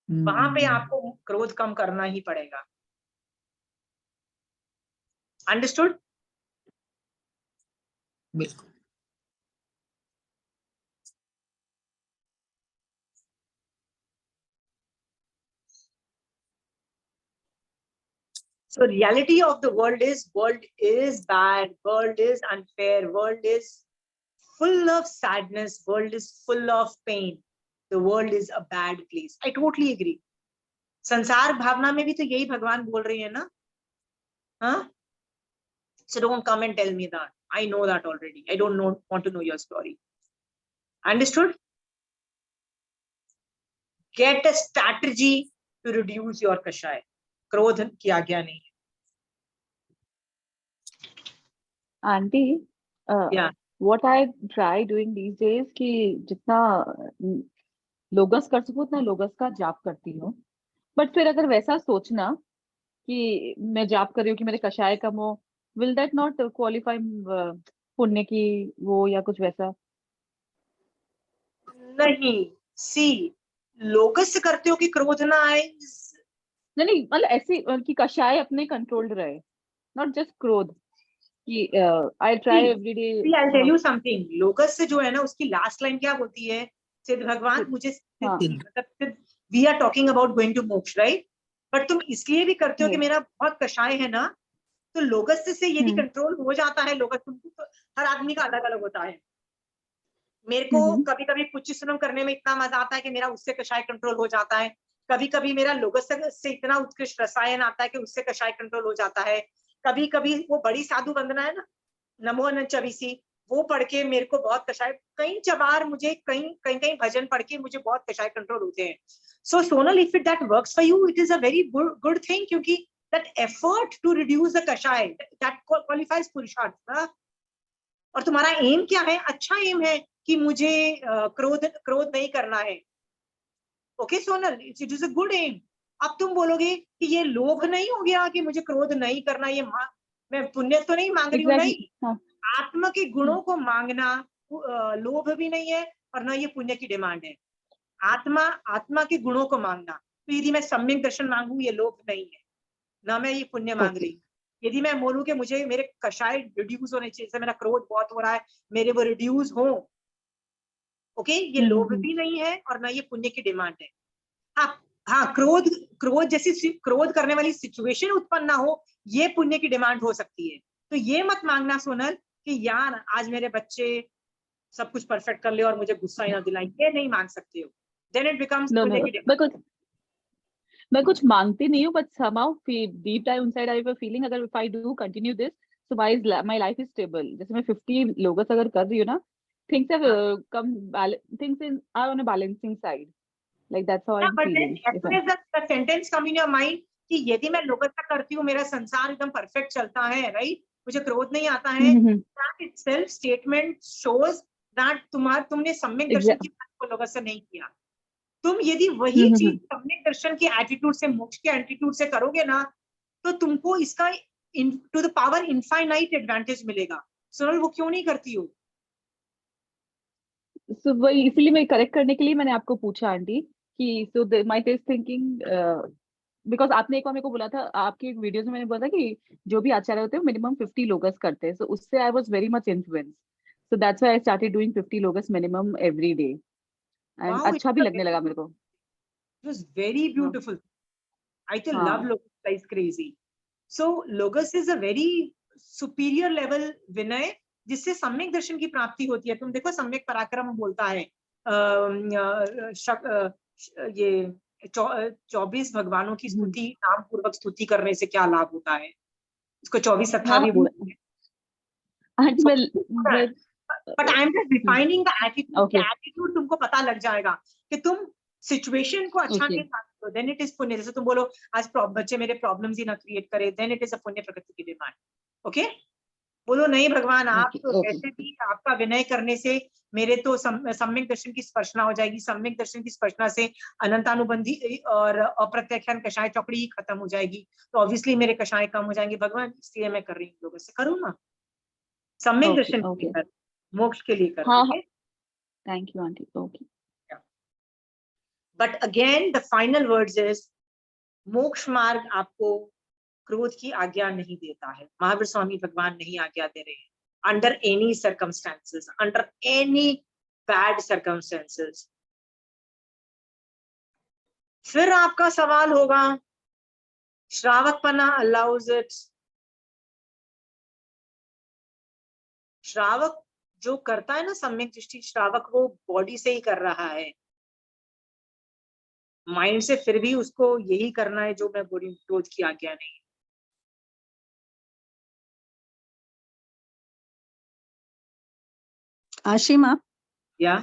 Speaker 1: वहां पे आपको क्रोध कम करना ही पड़ेगा। अंडरस्टूड?
Speaker 3: बिल्कुल।
Speaker 1: So reality of the world is bad, world is unfair, world is full of sadness, world is full of pain. The world is a bad place. I totally agree. संसार भावना में भी तो यही भगवान बोल रही है ना? हाँ? So don't come and tell me that. I know that already. I don't want to know your story. Understood? Get a strategy to reduce your kashaya. क्रोध की आज्ञा नहीं है।
Speaker 4: Auntie,
Speaker 1: Yeah.
Speaker 4: what I try doing these days कि जितना लोगस कर सकूं उतना लोगस का जाप करती हूँ। बट फिर अगर वैसा सोचना कि मैं जाप कर रही हूँ कि मेरे कषाय कम हो, विल दैट नॉट क्वालिफाई पुण्य की वो या कुछ वैसा?
Speaker 1: नहीं, सी लोगस से करते हो कि क्रोध ना आए।
Speaker 4: नहीं मतलब ऐसे कि कषाय अपने कंट्रोल्ड रहे, नॉट जस्ट क्रोध कि I try everyday.
Speaker 1: I'll tell you something. लोगस से जो है ना, उसकी लास्ट लाइन क्या होती है? सिद्ध भगवान मुझे, मतलब we are talking about going to moksha right, but तुम इसलिए भी करते हो कि मेरा बहुत कषाय है ना, तो लोगस से यदि कंट्रोल हो जाता है, लोगस तुमको तो हर आदमी का अलग अलग होता है। मेरे को कभी कभी पुच्चिस्नम करने में इतना मजा आता है कि मेरा उससे कषाय कंट्रोल हो जाता है। कभी कभी मेरा लोगस से इतना उत्कृष्ट रसायन आता है कि उससे कषाय कंट्रोल हो जाता है। कभी कभी वो बड़ी साधु वंदना है ना, नमो अनंत चविसी, वो पढ़ के मेरे को बहुत कषाय, कई चबार मुझे कहीं भजन पढ़ के मुझे बहुत कषाय कंट्रोल होते हैं। So Sonal, if that works for you, it is a very good thing, क्योंकि that effort to reduce the कषाय, दैट क्वालिफाइज पुरुषार्थ। और तुम्हारा एम क्या है? अच्छा एम है कि मुझे क्रोध नहीं करना है। Okay Sonal, it is a good aim. अब तुम बोलोगे कि ये लोभ नहीं हो गया कि मुझे क्रोध नहीं करना, ये मैं पुण्य तो नहीं मांग रही हूँ। नहीं, आत्मा के गुणों को मांगना लोभ भी नहीं है, और ना ये पुण्य की डिमांड है। आत्मा के गुणों को मांगना, तो यदि मैं सम्यक दर्शन मांगू, ये लोभ नहीं है, ना मैं ये पुण्य मांग रही हूँ। यदि मैं बोलूं कि मुझे मेरे कषाय रिड्यूस होने चाहिए, जैसे मेरा क्रोध बहुत हो रहा है, मेरे वो रिड्यूस हो, ओके, ये लोभ भी नहीं है और ना ये पुण्य की डिमांड है। हाँ, क्रोध जैसी क्रोध करने वाली सिचुएशन उत्पन्न ना हो, ये पुण्य की डिमांड हो सकती है। तो ये मत मांगना सोनल कि यार आज मेरे बच्चे सब कुछ परफेक्ट कर ले और मुझे गुस्सा ही ना दिलाएं, ये नहीं मांग सकते हो। देन इट बिकम्स पुण्य की डिमांड।
Speaker 4: मैं कुछ मांगती नहीं हूँ, but somehow deep down inside I have a feeling अगर if I do continue this, so my life is stable. जैसे मैं 50 लोगस अगर कर रही हूँ ना, things have things are on a balancing side. Like that's how I'm feeling.
Speaker 1: As soon as the sentence come in your mind कि यदि मैं लोगस करती हूँ, मेरा संसार एकदम परफेक्ट चलता है, राइट, मुझे क्रोध नहीं आता है, that itself statement shows that तुमने सम्यक दर्शन की बात को लोगस से नहीं किया। तुम यदि वही चीज सम्यक दर्शन की एटीट्यूड से, मोक्ष के एटीट्यूड से करोगे ना, तो तुमको इसका to the power infinite advantage मिलेगा। सोनल, वो क्यों नहीं करती हो?
Speaker 4: So वही इसलिए मैं करेक्ट करने के लिए मैंने आपको पूछा आंटी कि so my थिंकिंग बिकॉज आपने एक बार मेरे को बोला था, आपकी एक वीडियोस में मैंने बोला था कि जो भी आचार्य होते हैं मिनिमम 50 लोगस करते हैं, so उससे I was very much influenced, so that's why I started doing 50 लोगस minimum every day, and अच्छा भी लगने लगा मेरे को।
Speaker 1: It was very beautiful. I to love Logos like crazy. So Logos is a very superior level विनय, जिससे सम्यक दर्शन की प्राप्ति होती है। तुम देखो, सम्यक पराक्रम बोलता है ये 24 भगवानों की स्तुति, नाम पूर्वक स्तुति करने से क्या लाभ होता है, इसको 24 सत्ता भी बोलते हैं। But I am just defining the attitude. Okay. Attitude तुमको पता लग जाएगा कि तुम सिचुएशन को अच्छा
Speaker 4: Okay.
Speaker 1: नहीं तो देन इट इज पुण्य। जैसे तुम बोलो आज बच्चे मेरे प्रॉब्लम्स ही ना क्रिएट करे, देन इट इज अ पुण्य प्रकृति की डिमांड। ओके, बोलो नहीं भगवान आप
Speaker 4: Okay.
Speaker 1: तो
Speaker 4: Okay.
Speaker 1: वैसे भी आपका विनय करने से मेरे तो सम्यक दर्शन की स्पर्शना हो जाएगी, सम्यक दर्शन की स्पर्शना से अनंतानुबंधी और अप्रत्याख्यान कषाय चौकड़ी ही खत्म हो जाएगी, तो ऑब्वियसली मेरे कषाय कम हो जाएंगे भगवान, इसलिए मैं कर रही हूँ लोगों से, करूँ ना, सम्यक
Speaker 4: Okay.
Speaker 1: दर्शन के लिए
Speaker 4: Okay.
Speaker 1: कर, मोक्ष के लिए कर।
Speaker 4: हाँ,
Speaker 1: okay,
Speaker 4: Thank you, auntie. Okay.
Speaker 1: But again the final words is मोक्ष मार्ग आपको क्रोध की आज्ञा नहीं देता है, महावीर स्वामी भगवान नहीं आज्ञा दे रहे हैं, under any circumstances, under any bad circumstances. फिर आपका सवाल होगा श्रावकपना अलाउज इट, श्रावक जो करता है ना सम्यक दृष्टि, श्रावक वो बॉडी से ही कर रहा है, माइंड से फिर भी उसको यही करना है जो मैं बोली, क्रोध की आज्ञा नहीं।
Speaker 2: आशिमा,
Speaker 1: या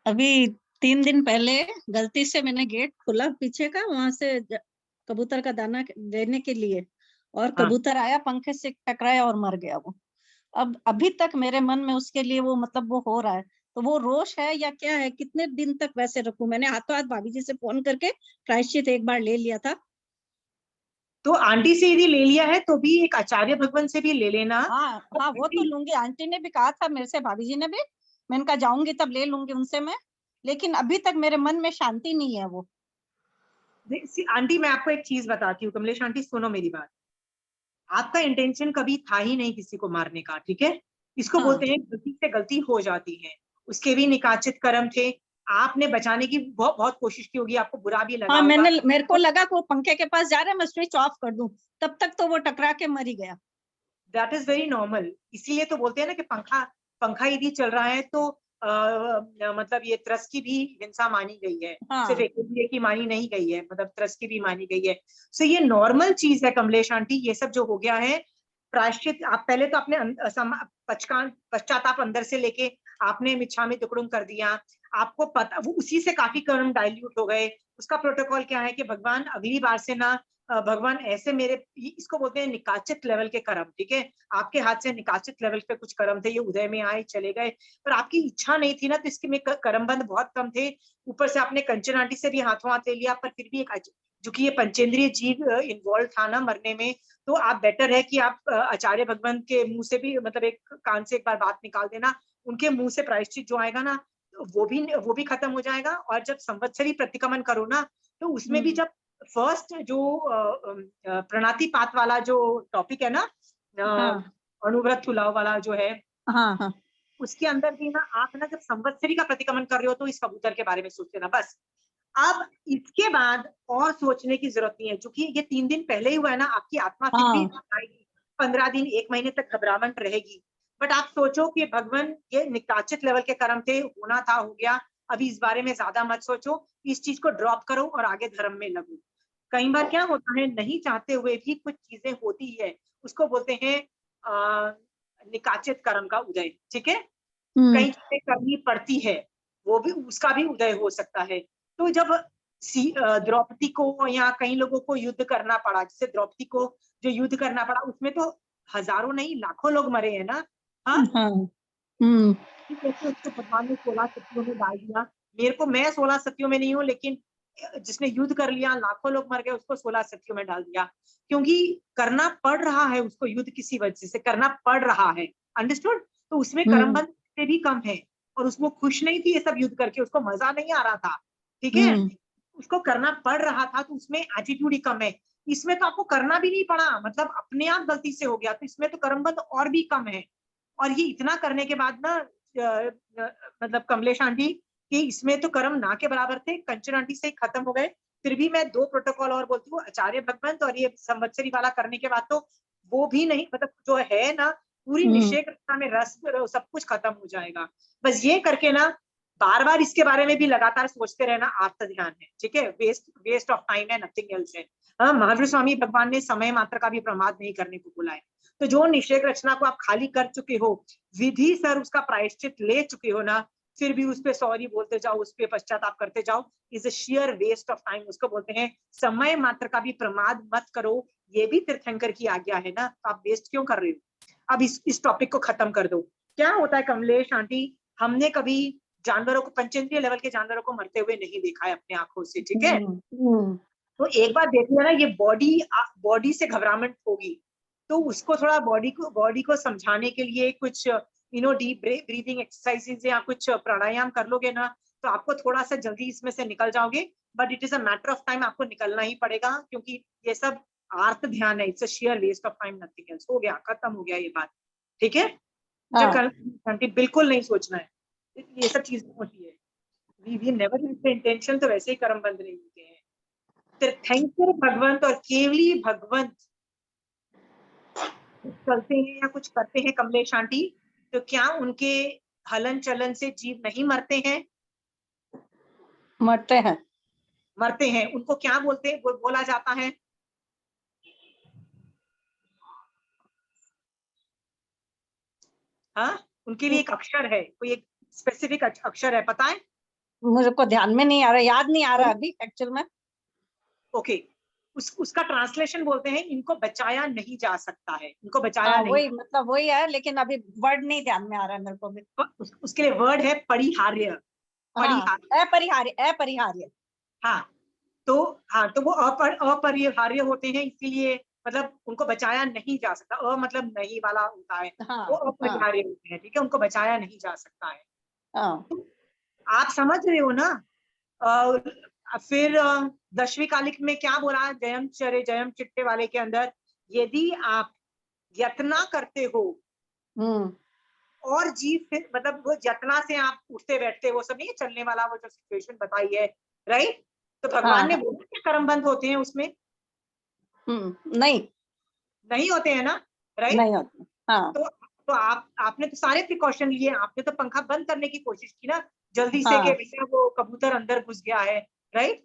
Speaker 2: अभी 3 दिन पहले गलती से मैंने गेट खोला पीछे का, वहां से कबूतर का दाना देने के लिए, और
Speaker 1: हाँ।
Speaker 2: कबूतर आया पंखे से टकराया और मर गया वो। अब अभी तक मेरे मन में उसके लिए वो मतलब वो हो रहा है, तो वो रोष है या क्या है? कितने दिन तक वैसे रखूं? मैंने हाथों हाथ भाभी जी से फोन करके प्रायश्चित एक बार ले लिया था।
Speaker 1: तो आंटी से यदि ले लिया है तो भी एक आचार्य भगवान से भी ले लेना।
Speaker 2: हाँ हाँ, वो तो लूंगी, आंटी ने भी कहा था मेरे से, भाभी जी ने भी, मैंने कहा जाऊंगी तब ले लूंगी उनसे मैं, लेकिन अभी तक मेरे मन में शांति नहीं है वो।
Speaker 1: आंटी मैं आपको एक चीज बताती हूँ, कमलेश आंटी सुनो मेरी बात, आपका इंटेंशन कभी था ही नहीं किसी को मारने का, ठीक है, इसको
Speaker 2: हाँ।
Speaker 1: बोलते हैं गलती से गलती हो जाती है, उसके भी निकाचित कर्म थे, आपने बचाने की बहुत बहुत कोशिश की होगी, आपको बुरा भी लगा
Speaker 2: हाँ,
Speaker 1: होगा।
Speaker 2: मेरे को लगा कि वो पंखे के पास जा रहा है, मैं स्विच ऑफ कर दूं, तब तक तो वो टकरा के मर ही गया।
Speaker 1: दैट इज वेरी नॉर्मल, इसीलिए तो बोलते हैं ना कि पंखा यदि चल रहा है तो मतलब ये त्रस की भी हिंसा मानी गई है, सिर्फ
Speaker 2: हाँ।
Speaker 1: एक दूसरे की मानी नहीं गई है, मतलब त्रस की भी मानी गई है। सो ये नॉर्मल चीज है कमलेश आंटी, ये सब जो हो गया है प्रायश्चित, आप पहले तो अपने पश्चाताप अंदर से लेके आपने मिच्छामि दुक्कड़म कर दिया, आपको पता वो उसी से काफी कर्म डाइल्यूट हो गए। उसका प्रोटोकॉल क्या है कि भगवान अगली बार से ना भगवान ऐसे मेरे, इसको बोलते हैं निकाचित लेवल के कर्म, ठीक है, आपके हाथ से निकाचित लेवल पे कुछ कर्म थे, ये उदय में आए चले गए, पर आपकी इच्छा नहीं थी ना, तो इसके में कर्मबंध बहुत कम थे, ऊपर से आपने कंचन आंटी से भी हाथों हाथ ले लिया, पर फिर भी एक जो कि ये पंचेंद्रिय जीव इन्वॉल्व था ना मरने में, तो आप बेटर है कि आप आचार्य भगवान के मुंह से भी, मतलब एक कान से एक बार बात निकाल देना, उनके मुंह से प्रायश्चित जो आएगा ना वो भी खत्म हो जाएगा। और जब संवत्सरी प्रतिक्रमण करो ना, तो उसमें भी जब फर्स्ट जो प्रणाति पात वाला जो टॉपिक है ना,
Speaker 2: हाँ
Speaker 1: अनुव्रत तुलाव वाला जो है,
Speaker 2: हाँ हाँ।
Speaker 1: उसके अंदर भी ना आप ना जब संवत्सरी का प्रतिक्रमण कर रहे हो तो इस कबूतर के बारे में सोच लेना बस। अब इसके बाद और सोचने की जरूरत नहीं है, क्योंकि ये 3 दिन पहले ही हुआ है ना, आपकी आत्मा फिर भी आएगी, 15 दिन 1 महीने तक घबराहट रहेगी, बट आप सोचो कि भगवान ये निकाचित लेवल के कर्म थे, होना था हो गया, अभी इस बारे में ज्यादा मत सोचो, इस चीज को ड्रॉप करो और आगे धर्म में लगो। कई बार क्या होता है, नहीं चाहते हुए भी कुछ चीजें होती है, उसको बोलते हैं निकाचित कर्म का उदय, ठीक है, कई चीजें करनी पड़ती है, वो भी उसका भी उदय हो सकता है। तो जब द्रौपदी को या कई लोगों को युद्ध करना पड़ा, जैसे द्रौपदी को जो युद्ध करना पड़ा उसमें तो हजारों नहीं लाखों लोग मरे हैं ना, हाँ, कैसे उसको भगवान ने 16 सतियों में डाल दिया, मेरे को, मैं 16 सतियों में नहीं हूँ, लेकिन जिसने युद्ध कर लिया लाखों लोग मर गए, उसको 16 सतियों में डाल दिया, क्योंकि करना पड़ रहा है उसको, युद्ध किसी वजह से करना पड़ रहा है, अंडरस्टूड, तो उसमें कर्मबंध से भी कम है, और उसको खुश नहीं थी ये सब युद्ध करके, उसको मजा नहीं आ रहा था, ठीक है, उसको करना पड़ रहा था, तो उसमें एटीट्यूड ही कम है। इसमें तो आपको करना भी नहीं पड़ा, मतलब अपने आप गलती से हो गया, तो इसमें तो कर्मबंध और भी कम है। और ये इतना करने के बाद ना मतलब कमलेश आंटी कि इसमें तो कर्म ना के बराबर थे, कंचन आंटी से खत्म हो गए, फिर भी मैं 2 प्रोटोकॉल और बोलती हूँ, आचार्य भगवंत और ये संवत्सरी वाला करने के बाद तो वो भी नहीं, मतलब जो है ना पूरी निषेक रचना में रस सब कुछ खत्म हो जाएगा। बस ये करके ना बार बार इसके बारे में भी लगातार सोचते रहना आत्म ध्यान है, ठीक है, वेस्ट ऑफ टाइम है, नथिंग एल्स है। महावीर स्वामी भगवान ने समय मात्र का भी प्रमाद नहीं करने को बोला है। तो जो निषेक रचना को आप खाली कर चुके हो, विधि सर उसका प्रायश्चित ले चुके हो ना, फिर भी उस पे सॉरी बोलते जाओ, उस पे पश्चाताप करते जाओ, is a sheer waste of time. उसको बोलते हैं समय मात्र का भी प्रमाद मत करो, ये भी तीर्थंकर की आज्ञा है ना, तो आप वेस्ट क्यों कर रहे हो। अब इस टॉपिक को खत्म कर दो। क्या होता है कमलेश आंटी, हमने कभी जानवरों को, पंचेंद्रिय लेवल के जानवरों को मरते हुए नहीं देखा है अपने आंखों से, ठीक है। तो एक बार देख लिया ना, ये बॉडी से घबराहट होगी, तो उसको थोड़ा बॉडी को समझाने के लिए कुछ डीप ब्रीदिंग एक्सरसाइजेज या कुछ प्राणायाम कर लोगे ना, तो आपको थोड़ा सा जल्दी इसमें से निकल जाओगे। But it is a matter of time, आपको निकलना ही पड़ेगा, क्योंकि ये सब आर्त ध्यान है, it's a sheer waste of time, nothing else. हो गया, खत्म हो गया ये बात, ठीक है। बिल्कुल नहीं सोचना है, ये सब चीजें होती है। वी नेवर इंटेंशन, तो वैसे ही कर्म बंद नहीं होते हैं। तीर्थंकर भगवंत और केवली भगवंत चलते हैं या कुछ करते हैं कमलेश आंटी, तो क्या उनके हलन चलन से जीव नहीं मरते हैं?
Speaker 2: मरते हैं।
Speaker 1: मरते हैं। उनको क्या बोलते हैं, बोला जाता है? हाँ, उनके लिए एक अक्षर है, कोई एक स्पेसिफिक अक्षर है, पता है?
Speaker 2: मुझे को ध्यान में नहीं आ रहा, याद नहीं आ रहा अभी एक्चुअल में।
Speaker 1: ओके, उसका ट्रांसलेशन बोलते हैं, इनको बचाया नहीं जा सकता है, इनको बचाया नहीं।
Speaker 2: वही मतलब वही है, लेकिन अभी वर्ड नहीं ध्यान में आ रहा है मेरे को भी।
Speaker 1: उसके लिए वर्ड है परिहार्य।
Speaker 2: अपरिहार्य, अपरिहार्य।
Speaker 1: हाँ, तो वो अपरिहार्य होते हैं, इसीलिए मतलब उनको बचाया नहीं जा सकता। मतलब नहीं वाला होता है, वो अपरिहार्य होते हैं, ठीक है, उनको बचाया नहीं जा सकता है। तो आप समझ रहे हो ना। फिर 10वीं कालिक में क्या बोला जयम चिट्टे वाले के अंदर, यदि आप यत्ना करते हो और जीव फिर मतलब वो यत्ना से आप उठते बैठते, वो सब नहीं, चलने वाला वो जो सिचुएशन बताई है, राइट। तो भगवान ने बोला कि कर्म बंद होते हैं उसमें? नहीं होते हैं ना, राइट।
Speaker 2: नहीं होते।
Speaker 1: तो आपने तो सारे प्रिकॉशन लिए, आपने तो पंखा बंद करने की कोशिश की ना जल्दी से, कि भैया वो कबूतर अंदर घुस गया है, राइट।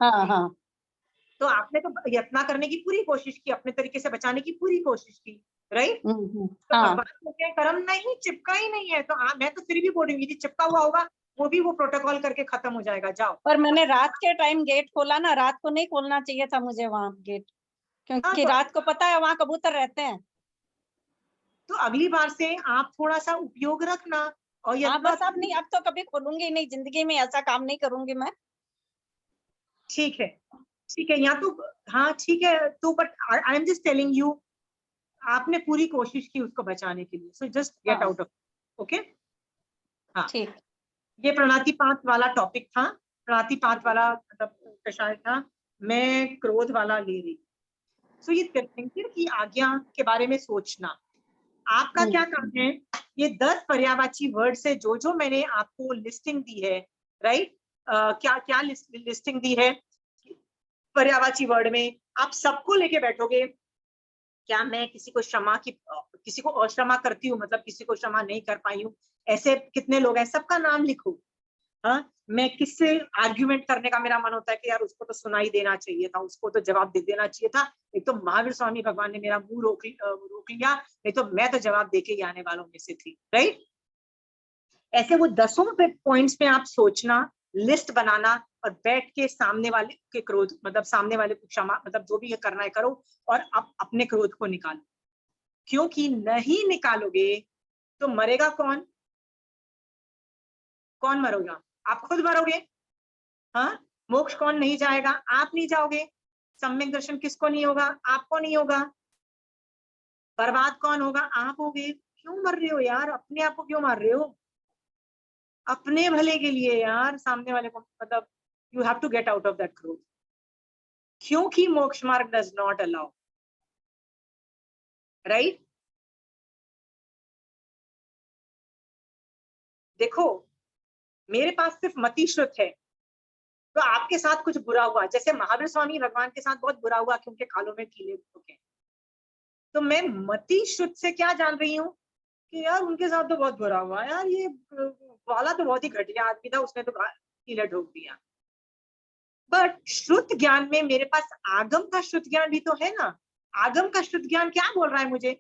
Speaker 1: तो आपने तो यत्ना करने की पूरी कोशिश की, अपने तरीके से बचाने की पूरी कोशिश की, राइट। तो भगवान को क्या कर्म नहीं, चिपका ही नहीं है, तो मैं तो फिर भी बोलूंगी यदि चिपका हुआ होगा वो भी वो प्रोटोकॉल करके खत्म हो जाएगा, जाओ।
Speaker 2: पर मैंने रात के टाइम गेट खोला ना, रात को नहीं खोलना चाहिए था मुझे वहां गेट, क्योंकि रात को पता है वहां कबूतर रहते हैं।
Speaker 1: तो अगली बार से आप थोड़ा सा उपयोग रखना। और
Speaker 2: बस अब नहीं, अब तो कभी खोलूंगी नहीं, जिंदगी में ऐसा काम नहीं करूंगी मैं।
Speaker 1: ठीक है, ठीक है, यहाँ तो हाँ ठीक है, तो but I am just telling you, आपने पूरी कोशिश की उसको बचाने के लिए, so just get out of, okay. हाँ,
Speaker 2: ठीक।
Speaker 1: ये प्रणतिपात वाला टॉपिक था, प्रणतिपात वाला मतलब कषाय था, मैं क्रोध वाला ले रही। सो ये तीर्थंकर की आज्ञा के बारे में सोचना, आपका क्या काम है। ये 10 पर्यायवाची वर्ड से जो मैंने आपको लिस्टिंग दी है, राइट, क्या क्या लिस्टिंग दी है पर्यायवाची वर्ड में, आप सबको लेके बैठोगे। क्या मैं किसी को अक्षमा करती हूँ, मतलब किसी को क्षमा नहीं कर पाई हूँ, ऐसे कितने लोग हैं, सबका नाम लिखो। हाँ, मैं किससे आर्ग्यूमेंट करने का मेरा मन होता है कि यार उसको तो सुनाई देना चाहिए था, उसको तो जवाब दे देना चाहिए था। एक तो महावीर स्वामी भगवान ने मेरा मुंह रोक लिया, नहीं तो मैं तो जवाब देके ही आने वालों में से थी, राइट। ऐसे वो 10 पॉइंट्स में आप सोचना, लिस्ट बनाना, और बैठ के सामने वाले के क्रोध, मतलब सामने वाले को क्षमा, मतलब जो भी करना है करो, और आप अपने क्रोध को निकालो। क्योंकि नहीं निकालोगे तो मरेगा कौन? कौन मरोगा? आप खुद मरोगे। हाँ, मोक्ष कौन नहीं जाएगा? आप नहीं जाओगे। सम्यक दर्शन किसको नहीं होगा? आपको नहीं होगा। बर्बाद कौन होगा? आप होगे। क्यों मर रहे हो यार, अपने आप को क्यों मार रहे हो? अपने भले के लिए यार, सामने वाले को मतलब you have to get out of that krodh, क्योंकि मोक्ष मार्ग डज नॉट अलाउ, राइट। देखो, मेरे पास सिर्फ मति श्रुत है, तो आपके साथ कुछ बुरा हुआ, जैसे महावीर स्वामी भगवान के साथ बहुत बुरा हुआ क्योंकि खालों में कीले ठोके, तो मैं मति श्रुत से क्या जान रही हूँ कि यार उनके साथ तो बहुत बुरा हुआ यार, ये वाला तो बहुत ही घटिया आदमी था, उसने तो कीले ठोक दिया। बट श्रुत ज्ञान में मेरे पास आगम का श्रुत ज्ञान भी तो है ना। आगम का श्रुत ज्ञान क्या बोल रहा है मुझे?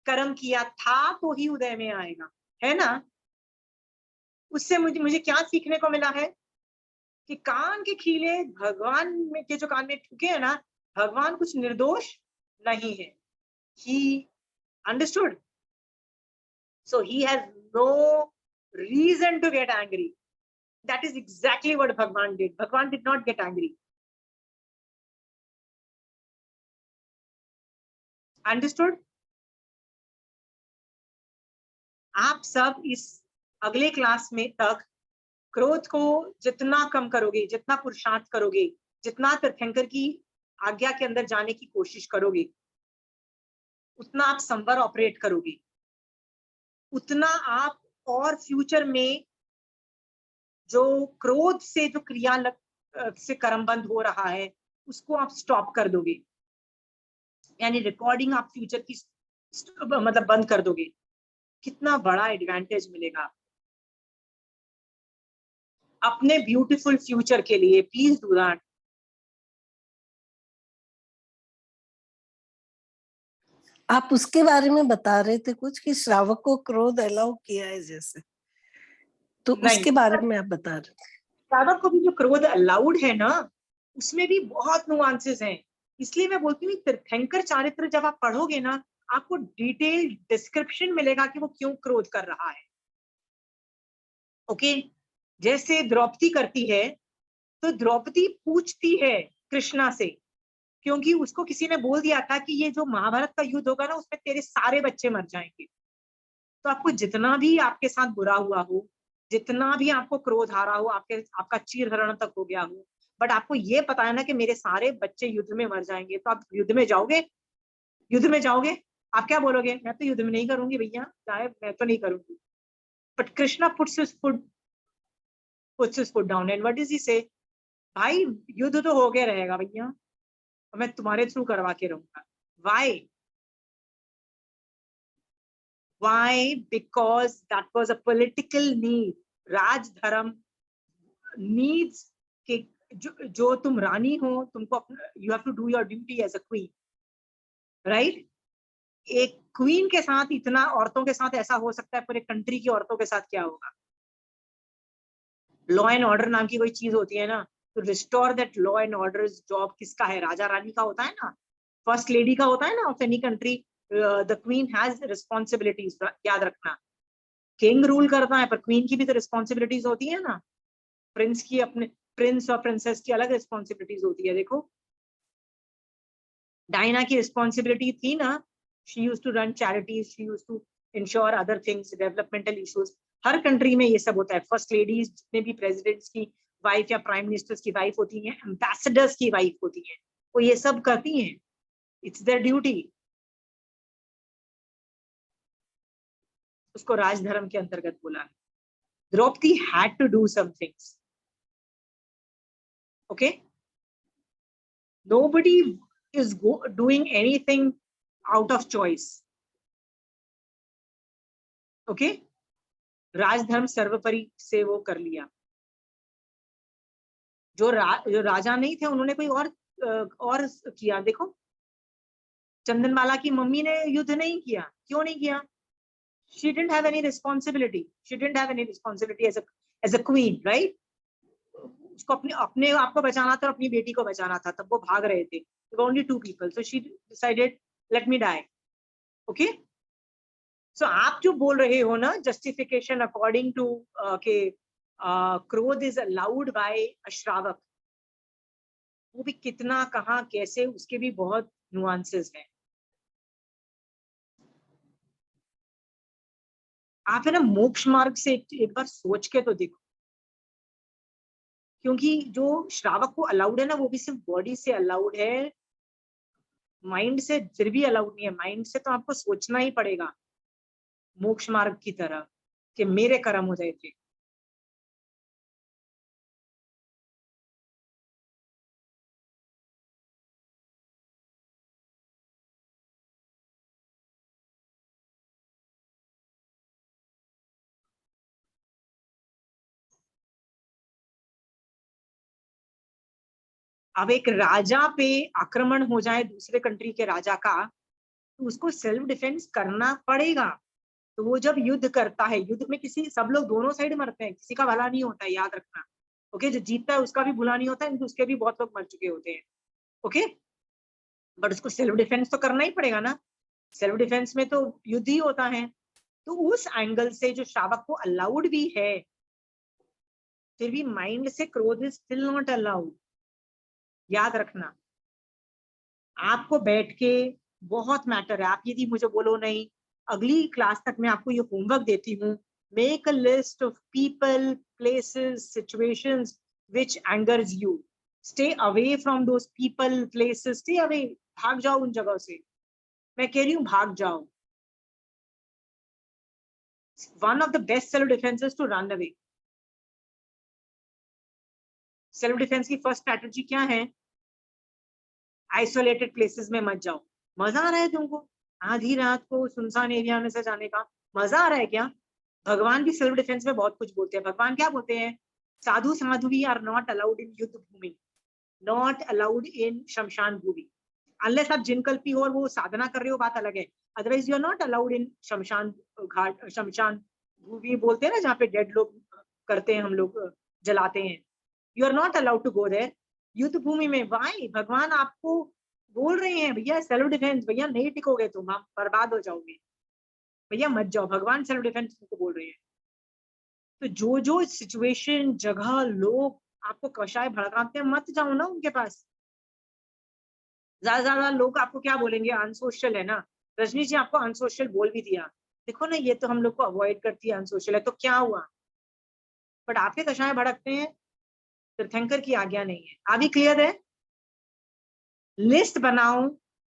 Speaker 1: कर्म किया था तो ही उदय में आएगा, है ना। उससे मुझे क्या सीखने को मिला है कि कान के खीले भगवान में के जो कान में ठुके हैं ना, भगवान कुछ निर्दोष नहीं है. He understood. So he has no reason to get angry. That is exactly what Bhagwan did. Bhagwan did not get angry. Understood? आप सब इस अगले क्लास में तक क्रोध को जितना कम करोगे, जितना पुरुषार्थ करोगे, जितना तीर्थंकर की आज्ञा के अंदर जाने की कोशिश करोगे, उतना आप संवर ऑपरेट करोगे, उतना आप और फ्यूचर में जो क्रोध से जो क्रिया से कर्म बंद हो रहा है उसको आप स्टॉप कर दोगे, यानी रिकॉर्डिंग आप फ्यूचर की मतलब बंद कर दोगे. कितना बड़ा एडवांटेज मिलेगा अपने ब्यूटीफुल फ्यूचर के लिए. Please do that.
Speaker 3: आप उसके बारे में बता रहे थे कुछ कि श्रावक को क्रोध अलाउ किया है जैसे, तो
Speaker 1: नहीं,
Speaker 3: उसके बारे में आप बता रहे थे.
Speaker 1: श्रावक को भी जो क्रोध अलाउड है ना, उसमें भी बहुत नुआंसेस हैं. इसलिए मैं बोलती हूँ तीर्थंकर चारित्र जब आप पढ़ोगे ना, आपको डिटेल डिस्क्रिप्शन मिलेगा कि वो क्यों क्रोध कर रहा है. ओके, जैसे द्रौपदी करती है, तो द्रौपदी पूछती है कृष्णा से, क्योंकि उसको किसी ने बोल दिया था कि ये जो महाभारत का युद्ध होगा ना, उसमें तेरे सारे बच्चे मर जाएंगे. तो आपको जितना भी आपके साथ बुरा हुआ हो, जितना भी आपको क्रोध आ रहा हो, आपका चीरहरण तक हो गया हो, बट आपको ये पता है ना कि मेरे सारे बच्चे युद्ध में मर जाएंगे, तो आप युद्ध में जाओगे. युद्ध में जाओगे, आप क्या बोलोगे? मैं तो युद्ध में नहीं करूंगी भैया, चाहे मैं तो नहीं करूंगी. But Krishna puts his foot down and what does he से? भाई युद्ध तो हो गया रहेगा भैया, मैं तुम्हारे थ्रू करवा के रहूंगा. Why? Why? Because that was a political need. राजधर्म needs के जो तुम रानी हो, तुमको you have to do your duty as a queen, right? एक क्वीन के साथ इतना औरतों के साथ ऐसा हो सकता है, पूरे कंट्री की औरतों के साथ क्या होगा? लॉ एंड ऑर्डर नाम की कोई चीज होती है ना, तो restore that law and order job किसका है? राजा रानी का होता है ना, फर्स्ट लेडी का होता है ना of any country. The queen has responsibilities. याद रखना, किंग रूल करता है पर क्वीन की भी तो रिस्पॉन्सिबिलिटीज होती है ना. प्रिंस की अपने प्रिंस और प्रिंसेस की अलग रिस्पॉन्सिबिलिटीज होती है. देखो डायना की रिस्पॉन्सिबिलिटी थी ना, she used to run charities, she used to ensure other things, developmental issues. हर कंट्री में ये सब होता है. फर्स्ट लेडीज, जितने भी प्रेसिडेंट्स की वाइफ या प्राइम मिनिस्टर्स की वाइफ होती हैं, एम्बेसडर्स की वाइफ होती हैं, वो ये सब करती हैं. It's their duty. उसको राजधर्म के अंतर्गत बोला. Draupadi had to do some things. Okay, nobody is doing anything out of choice. Okay, राजधर्म सर्वोपरि से वो कर लिया. जो राजा नहीं थे उन्होंने कोई और किया. देखो चंदनबाला की मम्मी ने युद्ध नहीं किया. क्यों नहीं किया? she didn't have any responsibility. She didn't have any responsibility as a queen, right? उसको अपने आप को बचाना था और अपनी बेटी को बचाना था. तब वो भाग रहे थे. There were only 2 people, so she decided let me die. Okay? So आप जो बोल रहे हो ना, justification according to के क्रोध is allowed by a श्रावक, वो भी कितना, कहाँ, कैसे, उसके भी बहुत नुआंसेस हैं. आप है ना मोक्ष मार्ग से एक बार सोच के तो देखो, क्योंकि जो श्रावक को अलाउड है ना, वो भी सिर्फ बॉडी से अलाउड है, माइंड से फिर भी अलाउड नहीं है. माइंड से तो आपको सोचना ही पड़ेगा मोक्ष मार्ग की तरह कि मेरे कर्म हो जाए थे. अब एक राजा पे आक्रमण हो जाए दूसरे कंट्री के राजा का, तो उसको सेल्फ डिफेंस करना पड़ेगा. तो वो जब युद्ध करता है, युद्ध में किसी सब लोग दोनों साइड मरते हैं, किसी का भला नहीं होता है, याद रखना। ओके, जो जीतता है उसका भी भला नहीं होता है, उसके भी बहुत लोग मर चुके होते हैं। ओके, बट उसको सेल्फ डिफेंस तो करना ही पड़ेगा ना, सेल्फ डिफेंस में तो युद्ध ही होता है। तो उस एंगल से जो श्रावक को अलाउड भी है, फिर भी माइंड से क्रोध इज स्टिल नॉट अलाउड। याद रखना, आपको बैठ के बहुत मैटर है। आप यदि मुझे बोलो नहीं, अगली क्लास तक मैं आपको ये होमवर्क देती हूँ, make a list of people, places, situations which angers you, stay away from those people, places, stay away, भाग जाओ उन जगह से। मैं कह रही हूँ भाग जाओ। One of the best self defence is to run away. Self defence की फर्स्ट स्ट्रैटेजी क्या है? आइसोलेटेड प्लेसेस में मत जाओ। मजा आ रहा है तुमको आधी रात को सुनसान एरिया में से जाने का? मजा आ रहा है क्या? भगवान भी सेल्फ डिफेंस में बहुत कुछ बोलते हैं। भगवान क्या बोलते हैं? साधु साध्वी आर नॉट अलाउड इन युद्ध भूमि, नॉट अलाउड इन शमशान भूमि। अनलेस आप जिन कल्पी हो और वो साधना कर रहे हो, बात अलग है, otherwise you are not allowed in shamshan ghat, शमशान भूमि बोलते हैं ना, जहाँ पे डेड लोग करते हैं, हम लोग जलाते हैं। You are not allowed to go there, युद्ध भूमि में। वाई? भगवान आपको बोल रहे हैं भैया सेल्फ डिफेंस, भैया नहीं टिकोगे तुम, आप बर्बाद हो जाओगे, भैया मत जाओ। भगवान सेल्फ डिफेंस को बोल रहे हैं। तो जो जो सिचुएशन, जगह, लोग आपको कषाय भड़काते हैं, मत जाओ ना उनके पास। ज्यादा लोग आपको क्या बोलेंगे? अनसोशल है ना। रजनी जी आपको अनसोशल बोल भी दिया, देखो ना ये तो हम लोग को अवॉइड करती है, अनसोशल है, तो क्या हुआ? बट आपके कषाय भड़कते हैं, तीर्थंकर की आज्ञा नहीं है। अभी क्लियर है? लिस्ट बनाओ।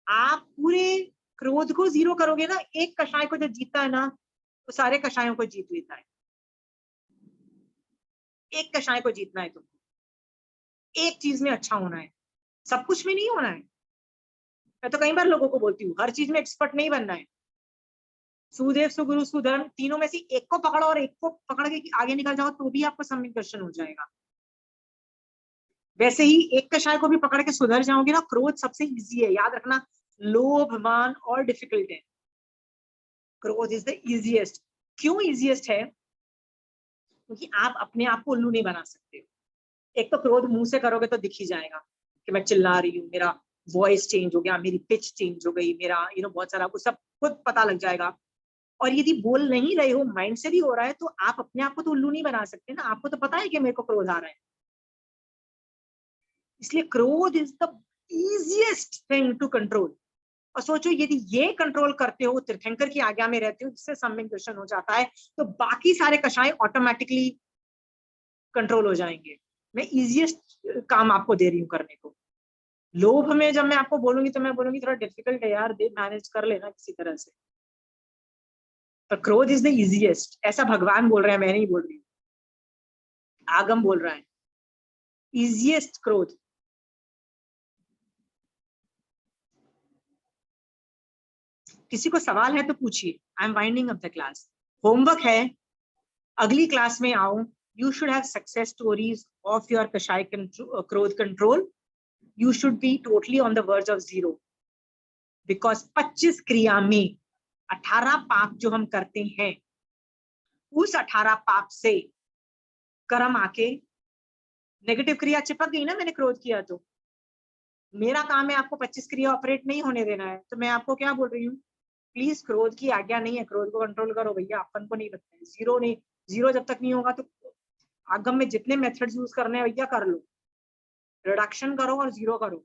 Speaker 1: आप पूरे क्रोध को जीरो करोगे ना, एक कषाय को जो जीतता है ना, वो सारे कषायों को जीत लेता है। एक कषाय को जीतना है तुमको, एक चीज में अच्छा होना है, सब कुछ में नहीं होना है। मैं तो कई बार लोगों को बोलती हूँ, हर चीज में एक्सपर्ट नहीं बनना है। सुदेव, सुगुरु, सुधर्म, तीनों में से एक को पकड़ो और एक को पकड़ के आगे निकल जाओ, तो भी आपको सम्यक दर्शन हो जाएगा। वैसे ही एक कषाय को भी पकड़ के सुधर जाओगे ना। क्रोध सबसे इजी है, याद रखना। लोभ, मान और डिफिकल्ट है, क्रोध इज द इजीएस्ट। क्यों इजीएस्ट है? क्योंकि आप अपने आप को उल्लू नहीं बना सकते हो। एक तो क्रोध मुंह से करोगे तो दिख ही जाएगा कि मैं चिल्ला रही हूँ, मेरा वॉइस चेंज हो गया, मेरी पिच चेंज हो गई, मेरा बहुत सारा कुछ सब खुद पता लग जाएगा। और यदि बोल नहीं रहे हो, माइंड से भी हो रहा है, तो आप अपने आप को तो उल्लू नहीं बना सकते ना। आपको तो पता है कि मेरे को क्रोध आ रहा है। इसलिए krodh is the easiest thing to control. और सोचो यदि ये कंट्रोल करते हो, तीर्थंकर की आज्ञा में रहते हो, जिससे सम्यक दर्शन हो जाता है, तो बाकी सारे कषाय ऑटोमेटिकली कंट्रोल हो जाएंगे। मैं इजीएस्ट काम आपको दे रही हूँ करने को। लोभ में जब मैं आपको बोलूंगी तो मैं बोलूंगी थोड़ा डिफिकल्ट है यार, दे मैनेज कर लेना किसी तरह से। पर क्रोध इज द इजीएस्ट, ऐसा भगवान बोल रहे हैं, मैं नहीं बोल रही हूँ, आगम बोल रहा है। इजीएस्ट क्रोध। किसी को सवाल है तो पूछिए। I am winding up the class. Homework है, अगली क्लास में आओ। You should have success stories of your कषाय क्रोध control. You should be totally on the verge of zero, because 25 क्रिया में 18 पाप जो हम करते हैं, उस 18 पाप से कर्म आके नेगेटिव क्रिया चिपक गई ना। मैंने क्रोध किया तो मेरा काम है आपको 25 क्रिया ऑपरेट नहीं होने देना है। तो मैं आपको क्या बोल रही हूँ, प्लीज, क्रोध की आज्ञा नहीं है, क्रोध को कंट्रोल करो भैया, अपन को नहीं लगता है। जीरो नहीं, जीरो जब तक नहीं होगा तो आगम में जितने मेथड्स यूज करने हैं भैया कर लो, रिडक्शन करो और जीरो करो,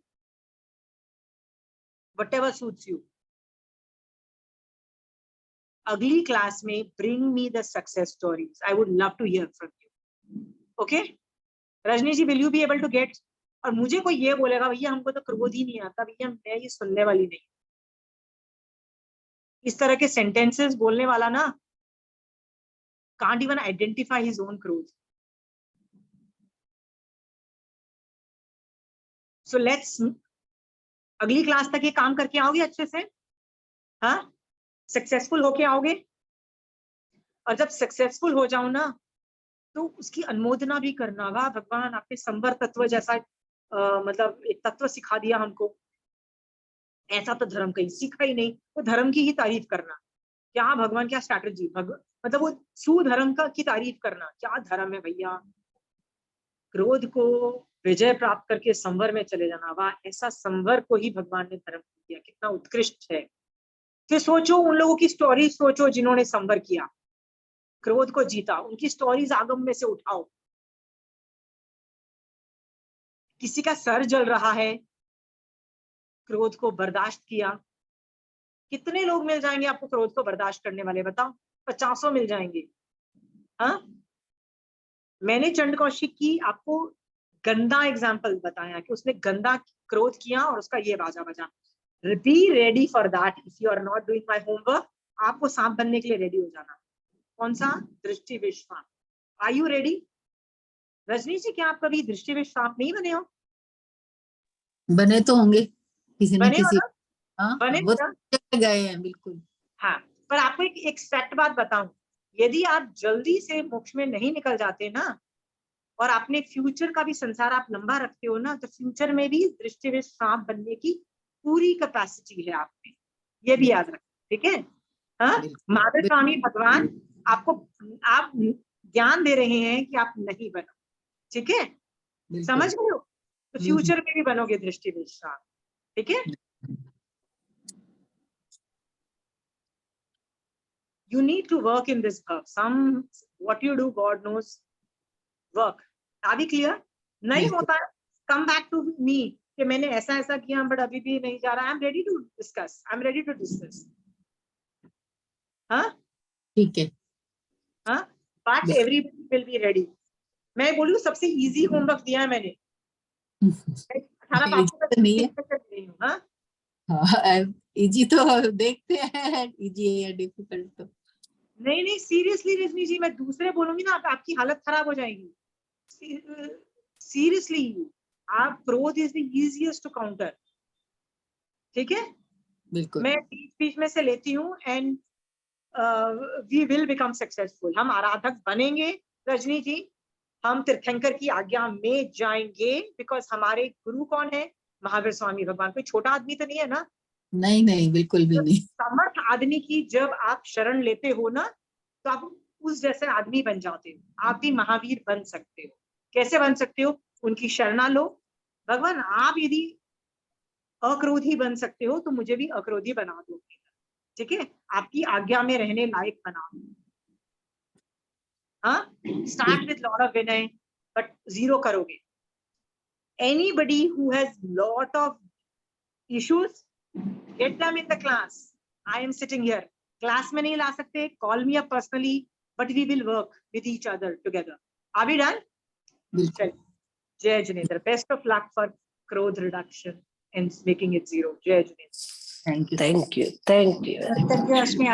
Speaker 1: व्हाटएवर सूट्स यू। अगली क्लास में bring me the success stories, I would love to hear from you. Okay Rajni ji, will you be able to get? और मुझे कोई ये बोलेगा भैया हमको तो क्रोध ही नहीं आता, भैया मैं ये सुनने वाली नहीं। इस तरह के सेंटेंसेस बोलने वाला ना can't even identify his own क्रोध। So let's, अगली क्लास तक ये काम करके आओगे अच्छे से? हाँ, सक्सेसफुल होके आओगे? और जब सक्सेसफुल हो जाओ ना, तो उसकी अनुमोदना भी करना। वाह भगवान, आपने संवर तत्व जैसा मतलब एक तत्व सिखा दिया हमको, ऐसा तो धर्म कहीं सीखा ही नहीं। तो धर्म की ही तारीफ करना क्या भगवान, क्या स्ट्रैटेजी, मतलब वो सुधर्म का की तारीफ करना, क्या धर्म है भैया। क्रोध को विजय प्राप्त करके संवर में चले जाना, वाह, ऐसा संवर को ही भगवान ने धर्म दिया, कितना उत्कृष्ट है। फिर सोचो उन लोगों की स्टोरी, सोचो जिन्होंने संवर किया, क्रोध को जीता, उनकी स्टोरीज आगम में से उठाओ। किसी का सर जल रहा है, क्रोध को बर्दाश्त किया। कितने लोग मिल जाएंगे आपको क्रोध को बर्दाश्त करने वाले, बताओ? 50 मिल जाएंगे। हाँ, मैंने चंड कौशिक की आपको गंदा एग्जाम्पल बताया कि उसने गंदा क्रोध किया और उसका ये बाजा बजा। Be ready for that. If you are not doing my homework, आपको सांप बनने के लिए रेडी हो जाना। कौन सा? दृष्टि विष सांप। Are you ready? Rajni ji, क्या आप कभी दृष्टि विष सांप नहीं बने हो?
Speaker 5: बने तो होंगे किसी न
Speaker 1: बने हो
Speaker 5: किसी।
Speaker 1: ना?
Speaker 5: हाँ,
Speaker 1: बने
Speaker 5: वो
Speaker 1: ना?
Speaker 5: तो गए हैं बिल्कुल।
Speaker 1: हाँ, पर आपको एक फैक्ट बात बताऊं, यदि आप जल्दी से मोक्ष में नहीं निकल जाते ना, और अपने फ्यूचर का भी संसार आप लंबा रखते हो ना, तो फ्यूचर में भी दृष्टिविष सांप बनने की पूरी कैपेसिटी है आप में, ये भी याद रखें, ठीक है? हाँ, माधव स्वामी भगवान आपको, आप ज्ञान दे रहे हैं कि आप नहीं बनो, ठीक है? समझ गए हो? तो फ्यूचर में भी बनोगे दृष्टिविष सांप, ठीक है? You need to work in this work. What you do, God knows. Work. Are we clear? नहीं होता, come back to me कि मैंने ऐसा ऐसा किया बट अभी भी नहीं जा रहा। I'm ready to discuss. I'm ready to discuss. हाँ, ठीक है। हाँ, but everybody will be ready. मैं बोलूँ सबसे इजी होमवर्क दिया है मैंने। 18 पास नहीं है। हाँ,
Speaker 5: इजी तो देखते हैं, इजी है या डिफिकल्ट तो
Speaker 1: नहीं, सीरियसली रजनी जी, मैं दूसरे बोलूंगी ना आपकी हालत खराब हो जाएगी। सीरियसली, आप krodh is the easiest to counter, ठीक है?
Speaker 5: बिल्कुल।
Speaker 1: मैं बीच में से लेती हूँ and we will become successful. हम आराधक बनेंगे रजनी जी, हम तीर्थंकर की आज्ञा में जाएंगे, बिकॉज हमारे गुरु कौन है? महावीर स्वामी भगवान। कोई छोटा आदमी तो नहीं है ना?
Speaker 5: नहीं, बिल्कुल भी नहीं।
Speaker 1: समर्थ आदमी की जब आप शरण लेते हो ना, तो आप उस जैसे आदमी बन जाते हो। आप भी महावीर बन सकते हो। कैसे बन सकते हो? उनकी शरणा लो। भगवान, आप यदि अक्रोधी बन सकते हो तो मुझे भी अक्रोधी बना दो, ठीक है? आपकी आज्ञा में रहने लायक बना दो। हाँ, स्टार्ट विद लॉट ऑफ विनय, बट जीरो करोगे। Anybody who has lot of issues, get them in the class. I am sitting here. Class में नहीं ला सकते, call me up personally, but we will work with each other together. Are we done?
Speaker 5: बिल्कुल।
Speaker 1: Jai Jinendra. Best of luck for Krodh reduction and making it zero. Jai Jinendra.
Speaker 5: Thank you.
Speaker 3: Thank you. Thank you.
Speaker 2: Rashmi,